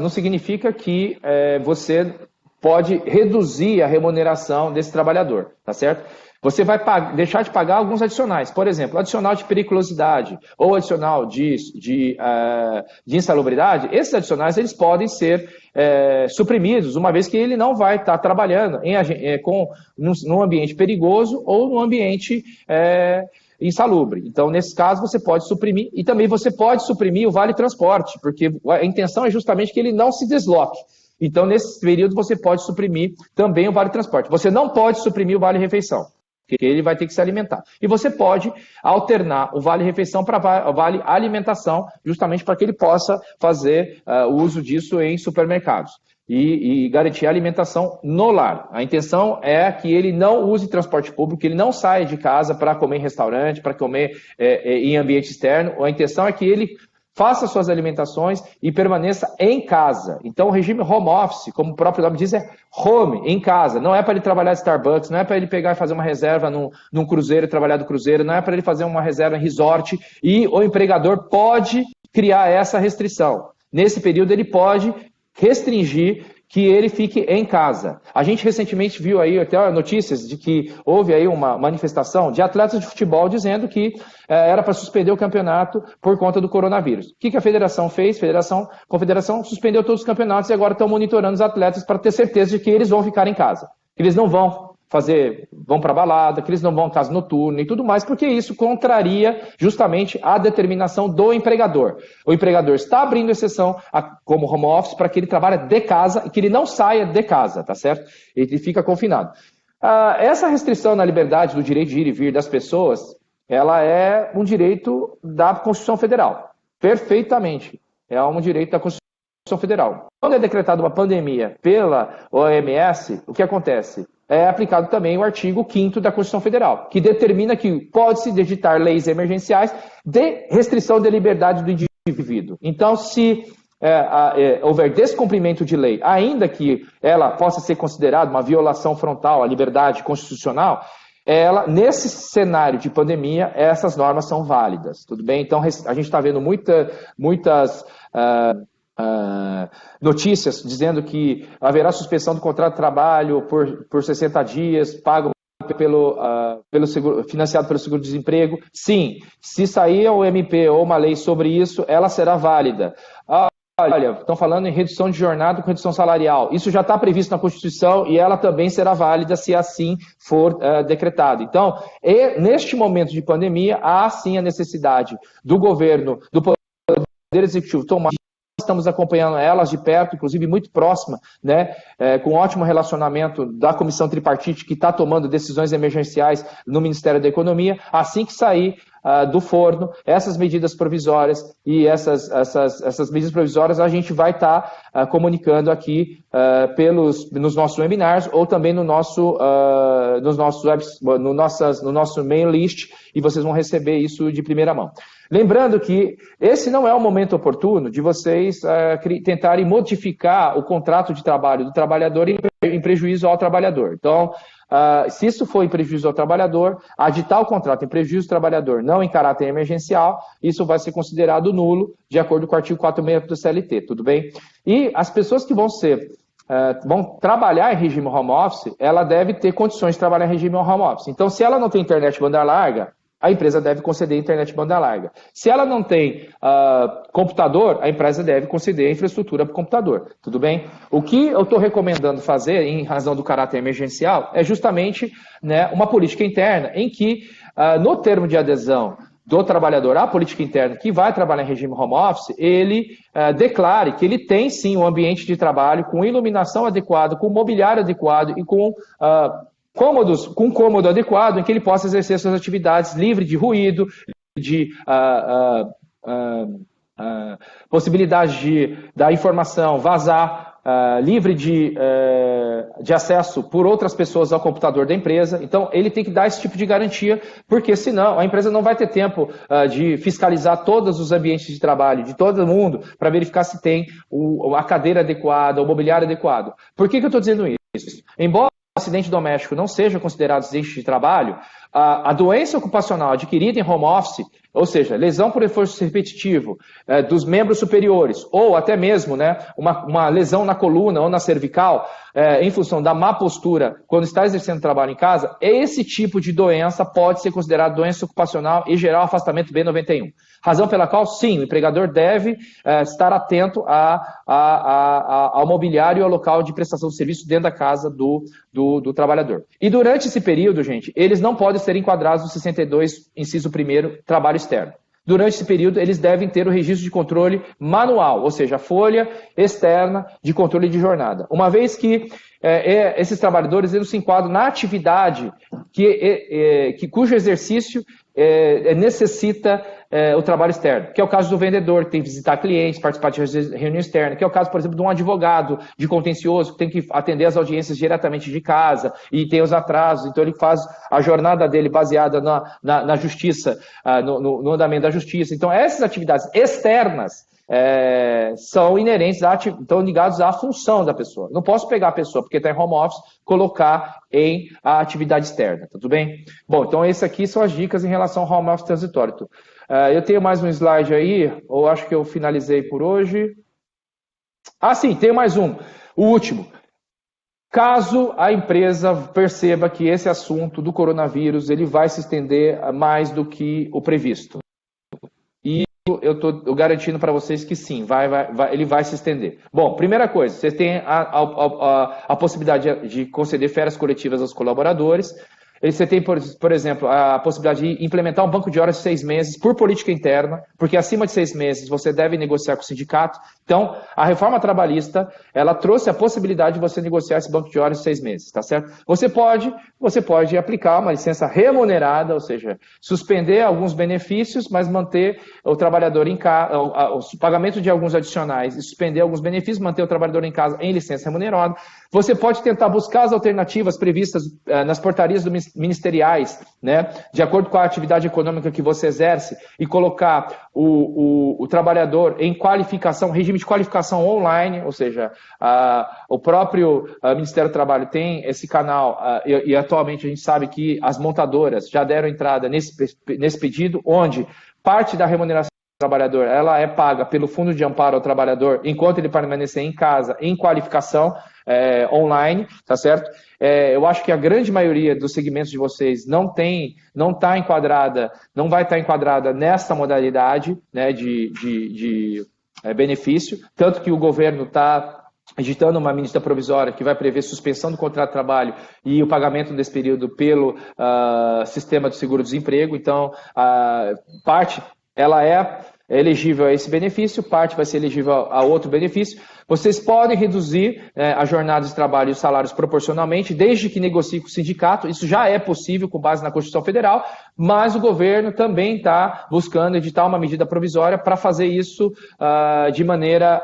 não significa que você pode reduzir a remuneração desse trabalhador, tá certo? Você vai deixar de pagar alguns adicionais. Por exemplo, adicional de periculosidade ou adicional de insalubridade. Esses adicionais eles podem ser suprimidos, uma vez que ele não vai estar trabalhando num ambiente perigoso ou num ambiente insalubre. Então, nesse caso, você pode suprimir, e também você pode suprimir o vale transporte, porque a intenção é justamente que ele não se desloque. Então, nesse período, você pode suprimir também o vale transporte. Você não pode suprimir o vale refeição, porque ele vai ter que se alimentar. E você pode alternar o vale refeição para o vale alimentação, justamente para que ele possa fazer o uso disso em supermercados. E garantir a alimentação no lar. A intenção é que ele não use transporte público, que ele não saia de casa para comer em restaurante, para comer em ambiente externo. A intenção é que ele faça suas alimentações e permaneça em casa. Então, o regime home office, como o próprio nome diz, é home, em casa. Não é para ele trabalhar em Starbucks, não é para ele pegar e fazer uma reserva num cruzeiro e trabalhar do cruzeiro, não é para ele fazer uma reserva em resort. E o empregador pode criar essa restrição. Nesse período, ele pode restringir que ele fique em casa. A gente recentemente viu aí até notícias de que houve aí uma manifestação de atletas de futebol dizendo que era para suspender o campeonato por conta do coronavírus. O que a federação fez? A confederação suspendeu todos os campeonatos e agora estão monitorando os atletas para ter certeza de que eles vão ficar em casa, que eles não vão para balada, que eles não vão à casa noturna e tudo mais, porque isso contraria justamente a determinação do empregador. O empregador está abrindo exceção como home office para que ele trabalhe de casa e que ele não saia de casa, tá certo? Ele fica confinado. Essa restrição na liberdade do direito de ir e vir das pessoas, ela é um direito da Constituição Federal, perfeitamente. É um direito da Constituição Federal. Quando é decretada uma pandemia pela OMS, o que acontece? É aplicado também o artigo 5º da Constituição Federal, que determina que pode-se editar leis emergenciais de restrição da liberdade do indivíduo. Então, se houver descumprimento de lei, ainda que ela possa ser considerada uma violação frontal à liberdade constitucional, nesse cenário de pandemia, essas normas são válidas, tudo bem? Então, a gente está vendo muitas notícias dizendo que haverá suspensão do contrato de trabalho por 60 dias, pago pelo seguro, financiado pelo seguro-desemprego. Sim, se sair um MP ou uma lei sobre isso, ela será válida. Olha, estão falando em redução de jornada com redução salarial. Isso já está previsto na Constituição e ela também será válida se assim for decretado. Então, neste momento de pandemia, há sim a necessidade do governo, do Poder Executivo tomar. Estamos acompanhando elas de perto, inclusive muito próxima, né, com ótimo relacionamento da comissão tripartite que está tomando decisões emergenciais no Ministério da Economia. Assim que sair do forno, essas medidas provisórias e essas medidas provisórias a gente vai estar comunicando aqui nos nossos webinars ou também no nosso mail list, e vocês vão receber isso de primeira mão. Lembrando que esse não é o momento oportuno de vocês tentarem modificar o contrato de trabalho do trabalhador em prejuízo ao trabalhador. Então, se isso for em prejuízo ao trabalhador, aditar o contrato em prejuízo ao trabalhador, não em caráter emergencial, isso vai ser considerado nulo, de acordo com o artigo 468 do CLT, tudo bem? E as pessoas que vão trabalhar em regime home office, ela deve ter condições de trabalhar em regime home office. Então, se ela não tem internet banda larga, a empresa deve conceder internet banda larga. Se ela não tem computador, a empresa deve conceder infraestrutura para o computador. Tudo bem? O que eu estou recomendando fazer, em razão do caráter emergencial, é justamente, né, uma política interna em que, no termo de adesão do trabalhador à política interna que vai trabalhar em regime home office, ele declare que ele tem sim um ambiente de trabalho com iluminação adequada, com mobiliário adequado e com um cômodo adequado em que ele possa exercer suas atividades livre de ruído, de possibilidade da informação vazar, livre de acesso por outras pessoas ao computador da empresa. Então, ele tem que dar esse tipo de garantia, porque senão a empresa não vai ter tempo de fiscalizar todos os ambientes de trabalho de todo mundo para verificar se tem a cadeira adequada, o mobiliário adequado. Por que eu estou dizendo isso? Embora o acidente doméstico não seja considerado acidente de trabalho, a doença ocupacional adquirida em home office, ou seja, lesão por esforço repetitivo dos membros superiores, ou até mesmo, né, uma lesão na coluna ou na cervical, em função da má postura quando está exercendo trabalho em casa, esse tipo de doença pode ser considerado doença ocupacional e gerar o afastamento B91. Razão pela qual, sim, o empregador deve estar atento ao mobiliário e ao local de prestação de serviço dentro da casa do trabalhador. E durante esse período, gente, eles não podem ser enquadrados no 62, inciso 1º, trabalho externo. Durante esse período, eles devem ter o registro de controle manual, ou seja, a folha externa de controle de jornada. Uma vez que esses trabalhadores eles se enquadram na atividade cujo exercício necessita o trabalho externo, que é o caso do vendedor, que tem que visitar clientes, participar de reunião externa, que é o caso, por exemplo, de um advogado de contencioso, que tem que atender as audiências diretamente de casa e tem os atrasos, então ele faz a jornada dele baseada na justiça, no andamento da justiça. Então, essas atividades externas são inerentes, estão ligados à função da pessoa. Não posso pegar a pessoa porque está em home office, colocar em a atividade externa, tudo bem? Bom, então essas aqui são as dicas em relação ao home office transitório. Eu tenho mais um slide aí, ou acho que eu finalizei por hoje. Sim, tenho mais um. O último, caso a empresa perceba que esse assunto do coronavírus ele vai se estender mais do que o previsto. E eu estou garantindo para vocês que sim, ele vai se estender. Bom, primeira coisa, você tem a possibilidade de conceder férias coletivas aos colaboradores. Você tem, por exemplo, a possibilidade de implementar um banco de horas de 6 meses por política interna, porque acima de 6 meses você deve negociar com o sindicato. Então, a reforma trabalhista, ela trouxe a possibilidade de você negociar esse banco de horas de 6 meses, tá certo? Você pode aplicar uma licença remunerada, ou seja, suspender alguns benefícios, mas manter o trabalhador em casa, o pagamento de alguns adicionais e suspender alguns benefícios, manter o trabalhador em casa em licença remunerada. Você pode tentar buscar as alternativas previstas nas portarias ministeriais, né, de acordo com a atividade econômica que você exerce, e colocar o trabalhador em qualificação, regime de qualificação online, ou seja, o próprio Ministério do Trabalho tem esse canal, e atualmente a gente sabe que as montadoras já deram entrada nesse pedido, onde parte da remuneração do trabalhador ela é paga pelo Fundo de Amparo ao Trabalhador enquanto ele permanecer em casa, em qualificação online, tá certo? Eu acho que a grande maioria dos segmentos de vocês não vai estar enquadrada nessa modalidade, né, de benefício, tanto que o governo está editando uma medida provisória que vai prever suspensão do contrato de trabalho e o pagamento desse período pelo sistema de seguro-desemprego. Então, parte ela é elegível a esse benefício, parte vai ser elegível a outro benefício. Vocês podem reduzir a jornada de trabalho e os salários proporcionalmente, desde que negocie com o sindicato. Isso já é possível com base na Constituição Federal, mas o governo também está buscando editar uma medida provisória para fazer isso de maneira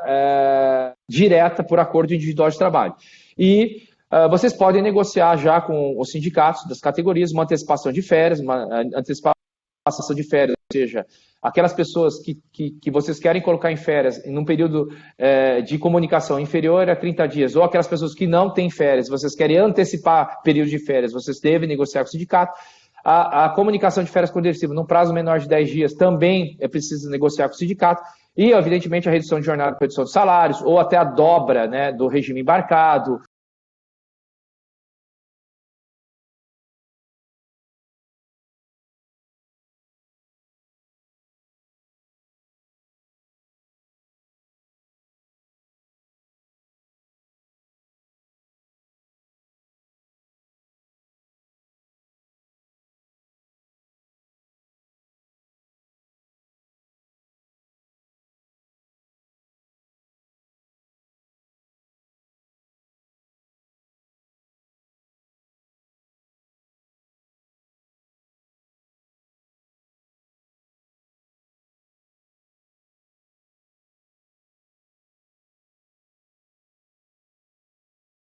direta por acordo individual de trabalho. E vocês podem negociar já com os sindicatos das categorias uma antecipação de férias, ou seja, aquelas pessoas que vocês querem colocar em férias em um período de comunicação inferior a 30 dias, ou aquelas pessoas que não têm férias, vocês querem antecipar período de férias, vocês devem negociar com o sindicato. A comunicação de férias progressiva num prazo menor de 10 dias também é preciso negociar com o sindicato. E, evidentemente, a redução de jornada, a redução de salários, ou até a dobra, né, do regime embarcado,